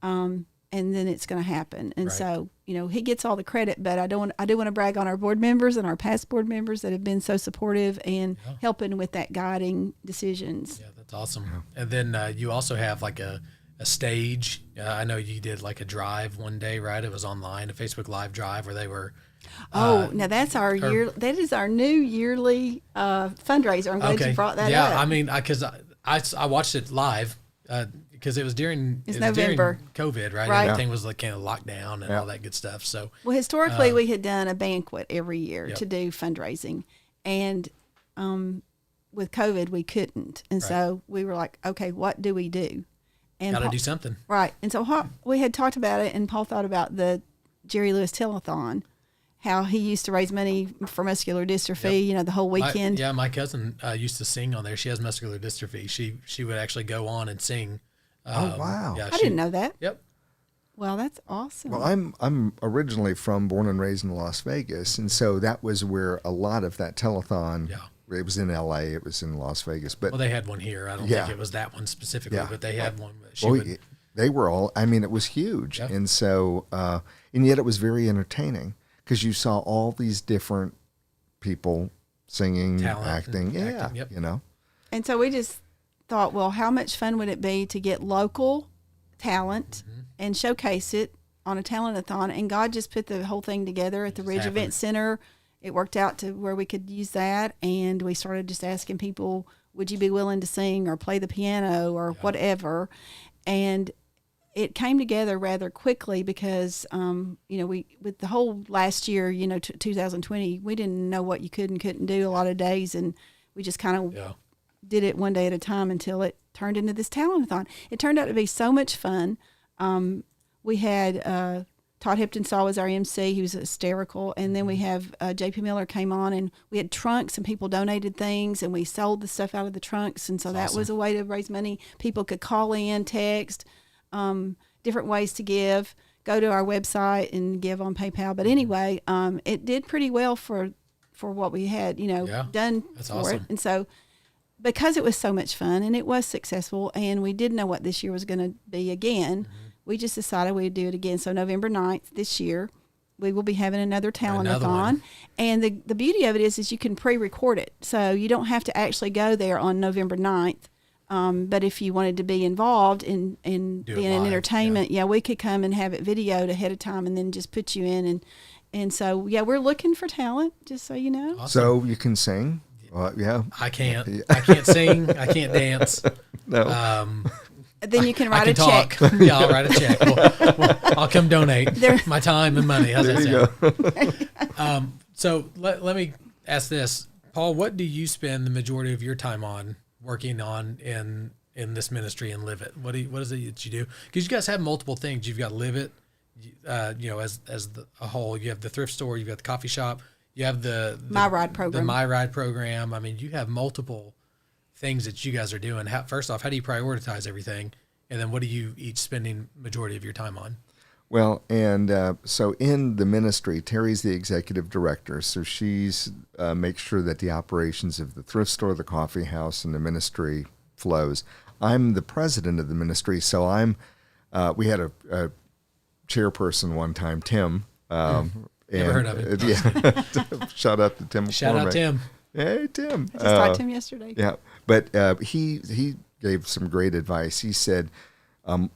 And then it's going to happen. And so, he gets all the credit, but I do want to brag on our board members and our past board members that have been so supportive and helping with that guiding decisions. Yeah, that's awesome. And then you also have like a stage. I know you did like a drive one day, right? It was online, a Facebook Live drive where they were. Now that's that is our new yearly fundraiser. I'm glad you brought that up. Yeah, I mean, because I watched it live because it was during November. During COVID, right? Right. Everything was like kind of locked down and all that good stuff. So well, historically we had done a banquet every year to do fundraising, and with COVID we couldn't, and so we were like, okay, what do we do? And got to do something. Right. And so we had talked about it, and Paul thought about the Jerry Lewis Telethon, how he used to raise money for muscular dystrophy, the whole weekend. My cousin used to sing on there. She has muscular dystrophy. She would actually go on and sing. Oh, wow. Yeah, I didn't know that. Yep. Well, that's awesome. Well, I'm originally born and raised in Las Vegas, and so that was where a lot of that telethon. Yeah. It was in L.A. It was in Las Vegas, but Well, they had one here. I don't think it was that one specifically, but they had one. They were all. I mean, it was huge, and so and yet it was very entertaining because you saw all these different people singing, acting. Yep. And so we just thought, well, how much fun would it be to get local talent and showcase it on a talent-a-thon? And God just put the whole thing together at the Ridge Event Center. It worked out to where we could use that, and we started just asking people, would you be willing to sing or play the piano or whatever? And it came together rather quickly because, we with the whole last year, 2020, we didn't know what you could and couldn't do a lot of days, and we just kind of did it one day at a time until it turned into this talent-a-thon. It turned out to be so much fun. We had Todd Hiptonsaw was our MC. He was hysterical. And then we have J.P. Miller came on, and we had trunks, and people donated things, and we sold the stuff out of the trunks. And so that was a way to raise money. People could call in, text, different ways to give, go to our website and give on PayPal. But anyway, it did pretty well for what we had, done for it. And so because it was so much fun and it was successful, and we didn't know what this year was going to be again, we just decided we'd do it again. So November 9th this year, we will be having another talent-a-thon. And the beauty of it is you can pre-record it. So you don't have to actually go there on November 9th. But if you wanted to be involved in being in entertainment, we could come and have it videoed ahead of time and then just put you in. And so, we're looking for talent, just so you know. Awesome. So you can sing? I can't. I can't sing. I can't dance. No. Then you can write a check. Yeah, I'll write a check. I'll come donate my time and money. How's that sound? So let me ask this, Paul. What do you spend the majority of your time on, working on in this ministry and Live It? What is it that you do? Because you guys have multiple things. You've got Live It, as a whole. You have the thrift store. You've got the coffee shop. You have the My Ride program. The My Ride program. I mean, you have multiple things that you guys are doing. First off, how do you prioritize everything? And then what are you each spending majority of your time on? Well, and so in the ministry, Terry's the executive director. So she's makes sure that the operations of the thrift store, the coffee house, and the ministry flows. I'm the president of the ministry. So we had a chairperson one time, Tim. Never heard of it. Yeah. Shout out to Tim. Shout out Tim. Hey, Tim. I just talked to him yesterday. Yeah. But he gave some great advice. He said,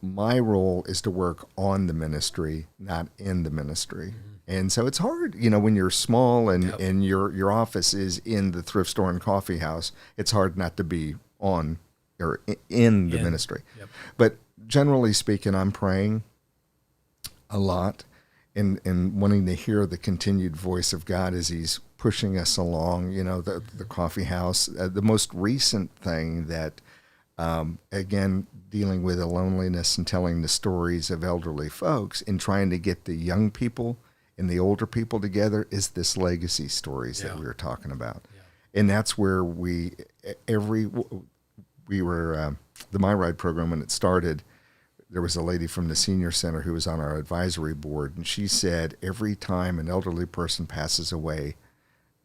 my role is to work on the ministry, not in the ministry. And so it's hard, when you're small and, Yep. and your office is in the thrift store and coffee house, it's hard not to be on or in the ministry. Yep. But generally speaking, I'm praying a lot and wanting to hear the continued voice of God as he's pushing us along, the coffee house. The most recent thing that, again, dealing with the loneliness and telling the stories of elderly folks and trying to get the young people and the older people together is this legacy stories that we were talking about. Yeah. And that's where we were, the My Ride program, when it started, there was a lady from the senior center who was on our advisory board, and she said every time an elderly person passes away,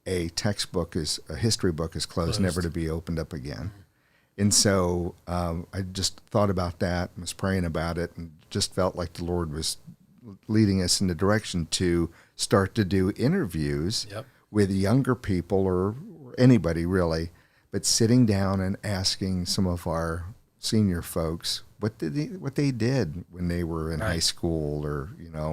a history book is closed, never to be opened up again. And so I just thought about that, was praying about it, and just felt like the Lord was leading us in the direction to start to do interviews with younger people or anybody really, but sitting down and asking some of our senior folks what they did when they were in high school, or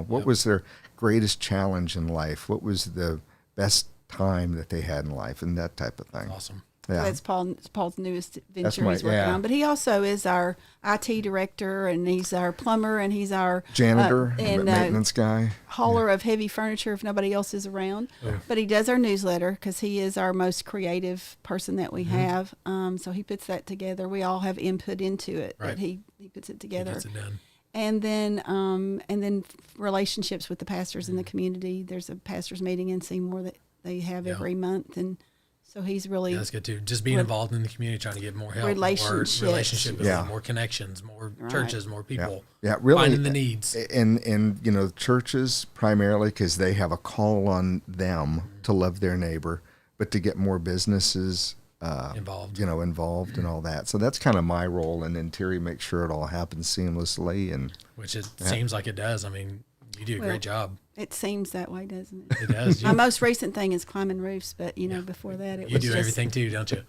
what was their greatest challenge in life, what was the best time that they had in life, and that type of thing. Awesome. Yeah. So that's Paul's newest venture he's working on. But he also is our IT director, and he's our plumber, and he's our janitor and maintenance guy, hauler of heavy furniture if nobody else is around. But he does our newsletter because he is our most creative person that we have. So he puts that together. We all have input into it, but he puts it together. He gets it done. And then relationships with the pastors in the community. There's a pastors meeting in Seymour that they have every month, and so he's really that's good too. Just being involved in the community, trying to get more help, relationships, more relationship building, more connections, more churches, more people. Yeah, really finding the needs. And churches primarily because they have a call on them to love their neighbor, but to get more businesses involved, involved and all that. So that's kind of my role, and then Terry makes sure it all happens seamlessly, and which it seems like it does. I mean, you do a great job. It seems that way, doesn't it? It does. My most recent thing is climbing roofs, but before that, it was you do everything too, don't you?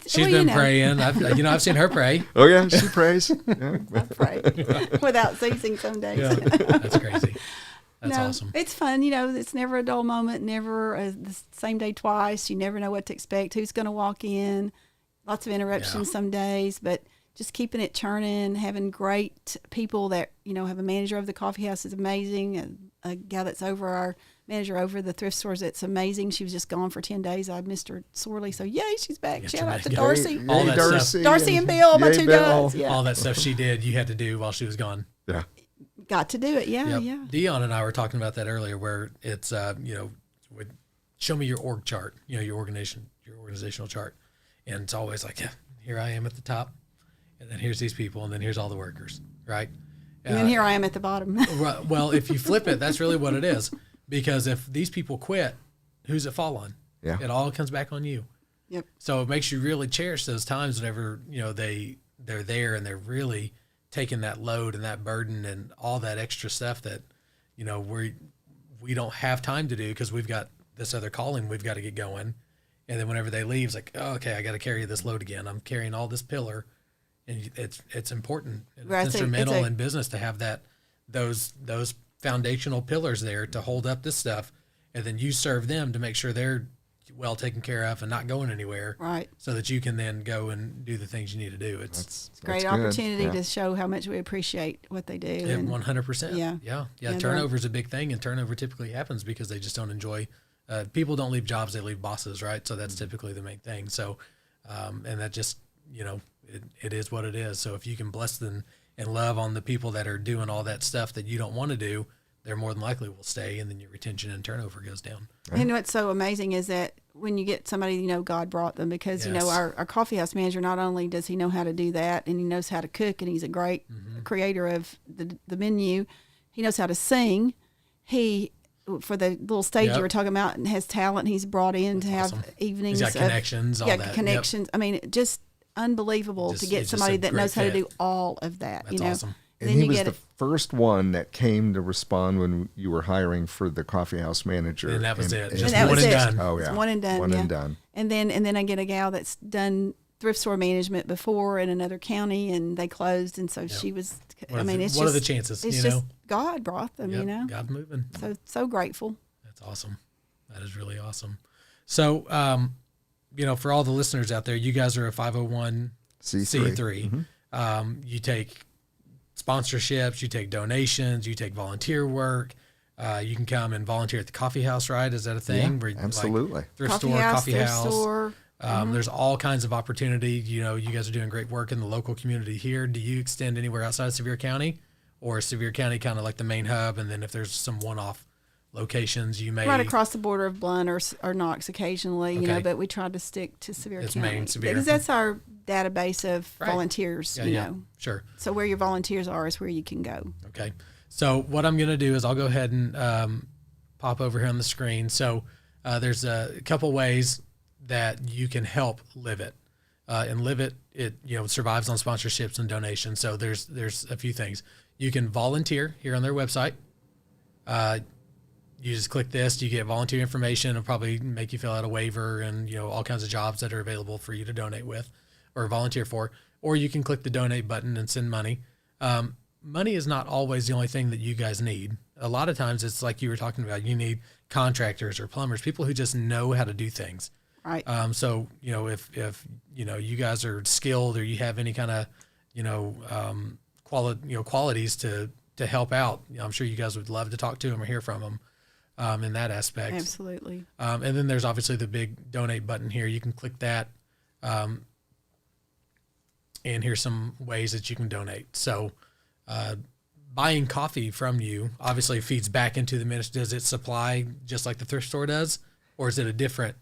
She's been praying. I've seen her pray. Oh yeah, she prays. Yeah. I pray without ceasing some days. Yeah, that's crazy. That's awesome. It's fun. It's never a dull moment. Never the same day twice. You never know what to expect. Who's going to walk in? Lots of interruptions some days, but just keeping it churning, having great people that, have a manager of the coffee house is amazing. A gal that's our manager over the thrift stores, it's amazing. She was just gone for 10 days. I missed her sorely. So, yay, she's back. Shout out to Darcy. All that stuff. Darcy and Bill, my two guys. Yeah. All that stuff she did, you had to do while she was gone. Yeah. Got to do it. Yeah, yeah. Dion and I were talking about that earlier, where it's, show me your org chart, your organizational chart. And it's always like, here I am at the top. And then here's these people, and then here's all the workers, right? And then here I am at the bottom. Well, if you flip it, that's really what it is. Because if these people quit, who's it fall on? Yeah. It all comes back on you. Yep. So it makes you really cherish those times whenever, they're there and they're really taking that load and that burden and all that extra stuff that, we don't have time to do because we've got this other calling we've got to get going. And then whenever they leave, it's like, oh, okay, I got to carry this load again. I'm carrying all this pillar. And it's important and it's instrumental in business to have those foundational pillars there to hold up this stuff, and then you serve them to make sure they're well taken care of and not going anywhere, right? So that you can then go and do the things you need to do. It's a great opportunity to show how much we appreciate what they do. 100%. Yeah. Turnover is a big thing, and turnover typically happens because they just don't enjoy. People don't leave jobs; they leave bosses, right? So that's typically the main thing. So, and that just It is what it is. So if you can bless them and love on the people that are doing all that stuff that you don't want to do, they're more than likely will stay, and then your retention and turnover goes down. And what's so amazing is that when you get somebody, God brought them, because, our coffee house manager, not only does he know how to do that, and he knows how to cook, and he's a great creator of the menu, he knows how to sing. For the little stage you were talking about, and has talent he's brought in to have evenings. He's got connections, all that. Connections. Yep. I mean, just unbelievable to get somebody that knows how to do all of that. That's awesome. And he was the first one that came to respond when you were hiring for the coffee house manager. And that was it. Just one and done. Oh yeah, one and done. One and done. And then I get a gal that's done thrift store management before in another county, and they closed, and so she was. It's what just, are the chances? It's just God brought them, Yep, God moving. So grateful. That's awesome. That is really awesome. So, for all the listeners out there, you guys are a 501c3. You take sponsorships, you take donations, you take volunteer work. You can come and volunteer at the coffee house, right? Is that a thing? Yeah, absolutely. Like thrift store, coffee house. Store. There's all kinds of opportunity. You guys are doing great work in the local community here. Do you extend anywhere outside of Sevier County, or is Sevier County kind of like the main hub? And then if there's some one-off locations, you may right across the border of Blount or Knox occasionally, but we try to stick to Sevier County main Sevier. because that's our database of volunteers. Sure. So where your volunteers are is where you can go. Okay. So what I'm going to do is I'll go ahead and pop over here on the screen. So there's a couple ways that you can help Live It. And Live It, survives on sponsorships and donations. So there's a few things. You can volunteer here on their website. You just click this, you get volunteer information. It'll probably make you fill out a waiver and, all kinds of jobs that are available for you to donate with or volunteer for. Or you can click the donate button and send money. Money is not always the only thing that you guys need. A lot of times it's like you were talking about, you need contractors or plumbers, people who just know how to do things. Right. So, if you guys are skilled or you have any kind of, qualities to help out, I'm sure you guys would love to talk to them or hear from them in that aspect. Absolutely. And then there's obviously the big donate button here. You can click that. And here's some ways that you can donate. So, buying coffee from you obviously feeds back into the ministry. Does it supply just like the thrift store does, or is it a different?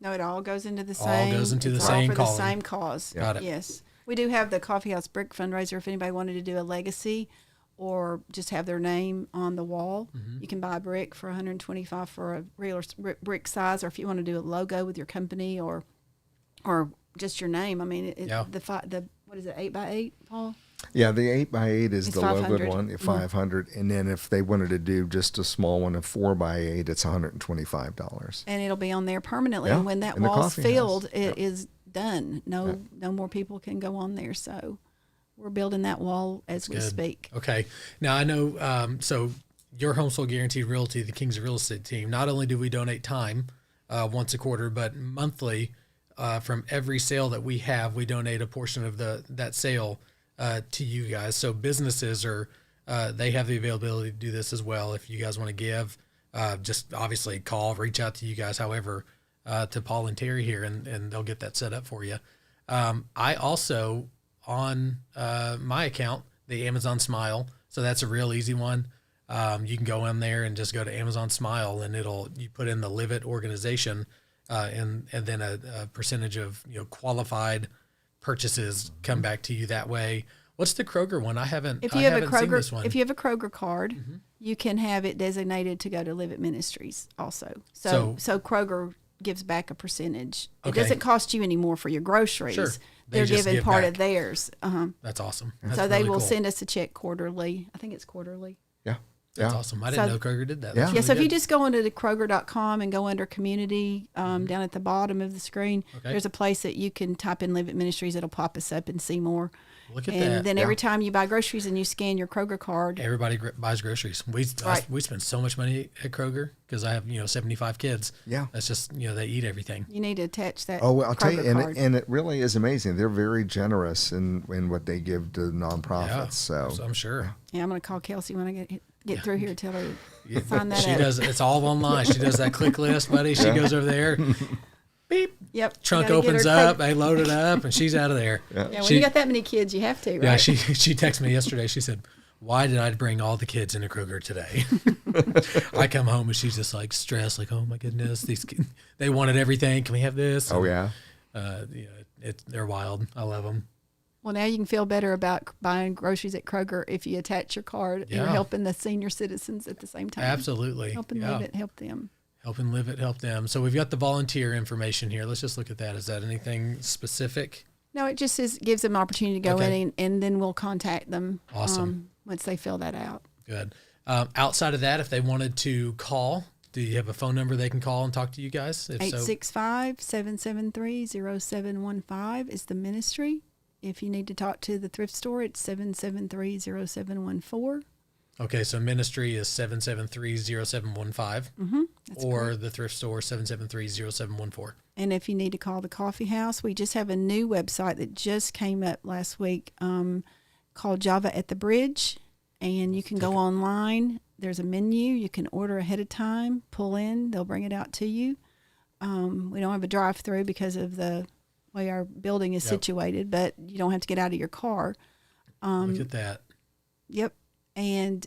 No, it all goes into the same. All goes into the it's same all for column. the same cause. Got it. Yes, we do have the Coffee House Brick fundraiser. If anybody wanted to do a legacy, or just have their name on the wall, you can buy a brick for $125 for a regular brick size, or if you want to do a logo with your company or just your name. I mean, the what is it, 8x8, Paul? Yeah, the 8x8 is It's the logoed 500. one, 500, and then if they wanted to do just a small one, a 4x8, it's $125. And it'll be on there permanently. Yeah, And when that in the wall's coffee filled, house. it is done. No more people can go on there. So we're building that wall as we speak. Okay. Now I know. So your Home Sold Guaranteed Realty, the Kings of Real Estate team. Not only do we donate time once a quarter, but monthly. From every sale that we have, we donate a portion of that sale to you guys. So businesses they have the availability to do this as well. If you guys want to give, just obviously call, reach out to you guys, however, to Paul and Terry here, and they'll get that set up for you. I also, on my account, the Amazon Smile, so that's a real easy one. You can go in there and just go to Amazon Smile, and you put in the Live It organization, and then a percentage of qualified purchases come back to you that way. What's the Kroger one? I haven't seen this one. If you have a Kroger card, you can have it designated to go to Live It Ministries also. So Kroger gives back a percentage. It doesn't cost you any more for your groceries. Sure. They're just giving give part back. of theirs. That's awesome. That's so they really will cool. send us a check quarterly. I think it's quarterly. Yeah. That's awesome. I didn't know Kroger did that. Yeah. That's Yeah, so really if you good. just go into the Kroger.com and go under community, down at the bottom of the screen, there's a place that you can type in Live It Ministries. It'll pop us up and see more. Look at and that. then every time you buy groceries and you scan your Kroger card. Everybody buys groceries. We spend so much money at Kroger because I have 75 kids. Yeah. That's just they eat everything. You need to attach that. Oh, well, I'll tell you, Kroger card. and it really is amazing. They're very generous in what they give to nonprofits. Yeah, So I'm sure. Yeah, I'm going to call Kelsey when I get through here. Tell her to sign that She up. does. It's all online. She does that click list, buddy. She goes over there. Beep. Yep. Trunk you gotta get opens her up. code. They load it up, and she's out of there. Yeah, when you got that many kids, you have to, right? Yeah, she texted me yesterday. She said, "Why did I bring all the kids into Kroger today?" I come home and she's just like stressed, like, "Oh my goodness, these kids, they wanted everything. Can we have this?" Oh, yeah. They're wild. I love them. Well, now you can feel better about buying groceries at Kroger if you attach your card. Yeah. You're helping the senior citizens at the same time. Absolutely. Helping Live It, help them. Helping Live It, help them. So we've got the volunteer information here. Let's just look at that. Is that anything specific? No, it just gives them an opportunity to go in, and then we'll contact them. Awesome. Once they fill that out. Good. Outside of that, if they wanted to call Do you have a phone number they can call and talk to you guys? If so, 865-773-0715 is the ministry. If you need to talk to the thrift store, it's 773-0714. okay, so ministry is 773-0715, or correct. the thrift store 773-0714. And if you need to call the coffee house, we just have a new website that just came up last week called Java at the Bridge. And you can go online. There's a menu. You can order ahead of time, pull in. They'll bring it out to you. We don't have a drive-through because of the way our building is situated, but you don't have to get out of your car. Look at that. Yep. And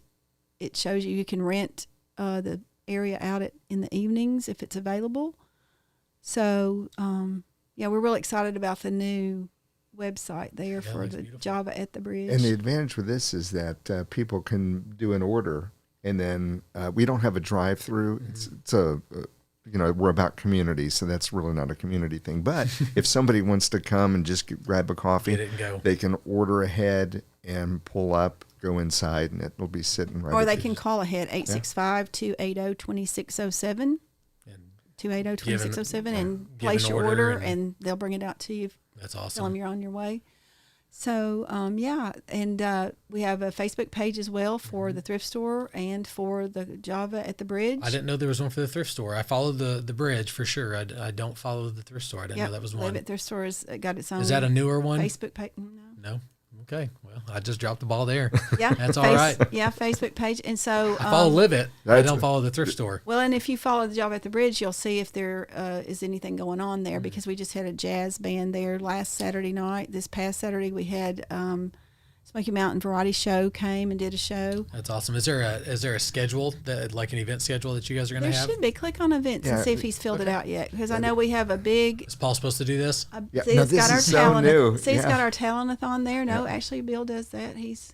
it shows you can rent the area out in the evenings if it's available. So, we're really excited about the new website there for the beautiful. Java at the Bridge. And the advantage with this is that people can do an order, and then we don't have a drive-through. It's a we're about community, so that's really not a community thing. But if somebody wants to come and just grab a coffee, Get it and go. they can order ahead and pull up, go inside, and it'll be sitting right. Or at they the- can call ahead, 865-280-2607, And 280-2607, and give place an your order and and- they'll bring it out to you. that's Tell them awesome. you're on your way. So, and we have a Facebook page as well for the thrift store and for the Java at the Bridge. I didn't know there was one for the thrift store. I follow the bridge for sure. I don't follow the thrift store. I didn't know that was Live one. at Thrift Store has got its own. Is that a newer one? Facebook page? No. No. Okay. Well, I just dropped the ball there. Yeah, That's all right. Yeah, Facebook page, and so I follow Live It. I That's- don't follow the thrift store. well, and if you follow the Java at the Bridge, you'll see if there is anything going on there, Mm-hmm. because we just had a jazz band there last Saturday night. This past Saturday, we had Smoky Mountain Variety Show came and did a show. That's awesome. Is there a schedule that, like an event schedule that you guys are going There to have? should be. Click on events and Yeah. see if he's filled it out yet, because I know we have a big. Is Paul supposed to do this? Yeah, See, no, it's this got our is so talent. new. See, it's Yeah. got our talent-a-thon there. No, actually, Bill does that. He's.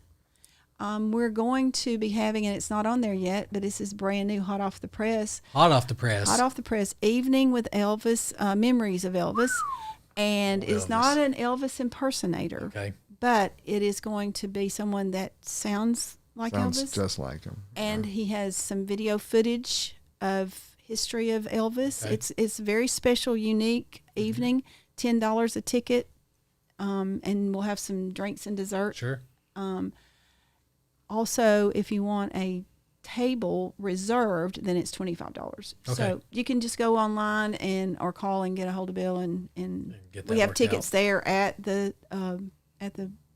We're going to be having, and it's not on there yet, but this is brand new, hot off the press. Hot off the press. Hot off the press, evening with Elvis, memories of Elvis, and it's Elvis. not an Elvis impersonator, Okay. but it is going to be someone that sounds like Sounds Elvis, just like him. and he has some video footage of history of Elvis. Okay. It's a very special, unique evening. $10 a ticket, and we'll have some drinks and dessert. Sure. Also, if you want a table reserved, then it's $25. Okay. So you can just go online or call and get a hold of Bill, and get we that have worked tickets out. there at the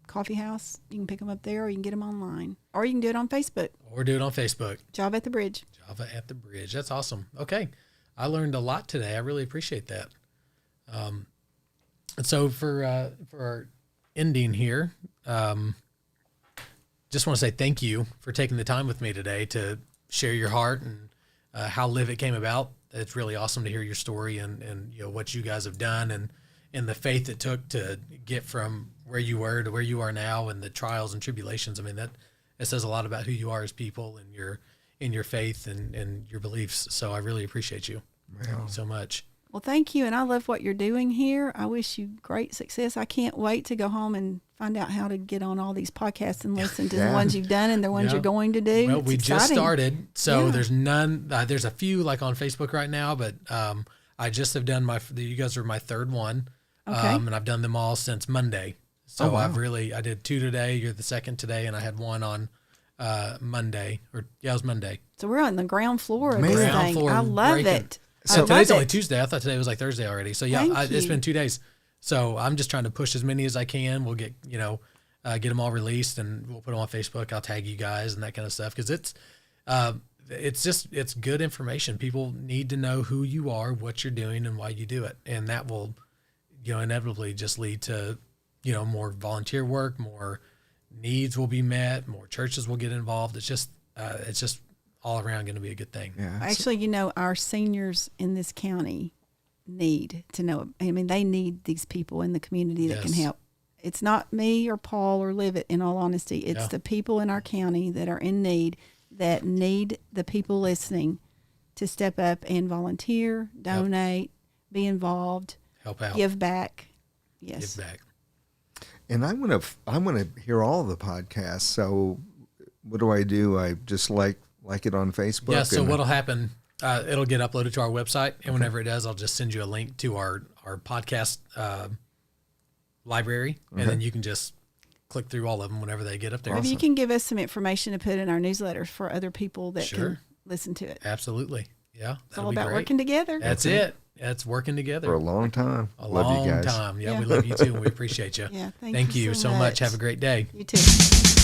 coffee house. You can pick them up there, or you can get them online, or you can do it on Facebook. Or do it on Facebook. Job at the Bridge. Java at the Bridge. That's awesome. Okay. I learned a lot today. I really appreciate that. And so for our ending here, just want to say thank you for taking the time with me today to share your heart and how Live It came about. It's really awesome to hear your story and what you guys have done and the faith it took to get from where you were to where you are now, and the trials and tribulations. I mean, that says a lot about who you are as people and your faith and your beliefs. So I really appreciate you. Thank you so much. Well, thank you, and I love what you're doing here. I wish you great success. I can't wait to go home and find out how to get on all these podcasts and listen to the ones you've done and the ones you're going to do. Well, It's we just exciting. started, so Yeah. there's none. There's a few like on Facebook right now, but I just have done you guys are my third one, Okay. and I've done them all since Monday. So Oh, wow. I did 2 today. You're the second today, and I had one on Monday, it was Monday. So we're on the ground floor of Man. this Ground thing. floor I love breaking. it. So I today's love only it. Tuesday. I thought today was like Thursday already. So yeah, Thank it's you. been 2 days. So I'm just trying to push as many as I can. We'll get get them all released, and we'll put them on Facebook. I'll tag you guys and that kind of stuff, because it's good information. People need to know who you are, what you're doing, and why you do it, and that will inevitably just lead to more volunteer work, more needs will be met, more churches will get involved. It's just all around going to be a good thing. Yeah. Actually, our seniors in this county need to know. I mean, they need these people in the community that can Yes. help. It's not me or Paul or Live It, in all honesty. It's Yeah. the people in our county that are in need, that need the people listening to step up and volunteer, donate, be involved, Help out, give back. Yes. give back. And I want to hear all the podcasts. So what do? I just like it on Facebook? Yeah. So and- what'll happen It'll get uploaded to our website, and whenever it does, I'll just send you a link to our podcast library, and then you can just click through all of them whenever they get up there. Maybe you can give us some information to put in our newsletters for other people that Sure. can listen to it. Absolutely. Yeah. It's all about working together. That's it. That's working together. For a long time. A Love long you guys. time. Yeah, we love you too, and we appreciate you. Yeah. Thank you so much. Have a great day. You too.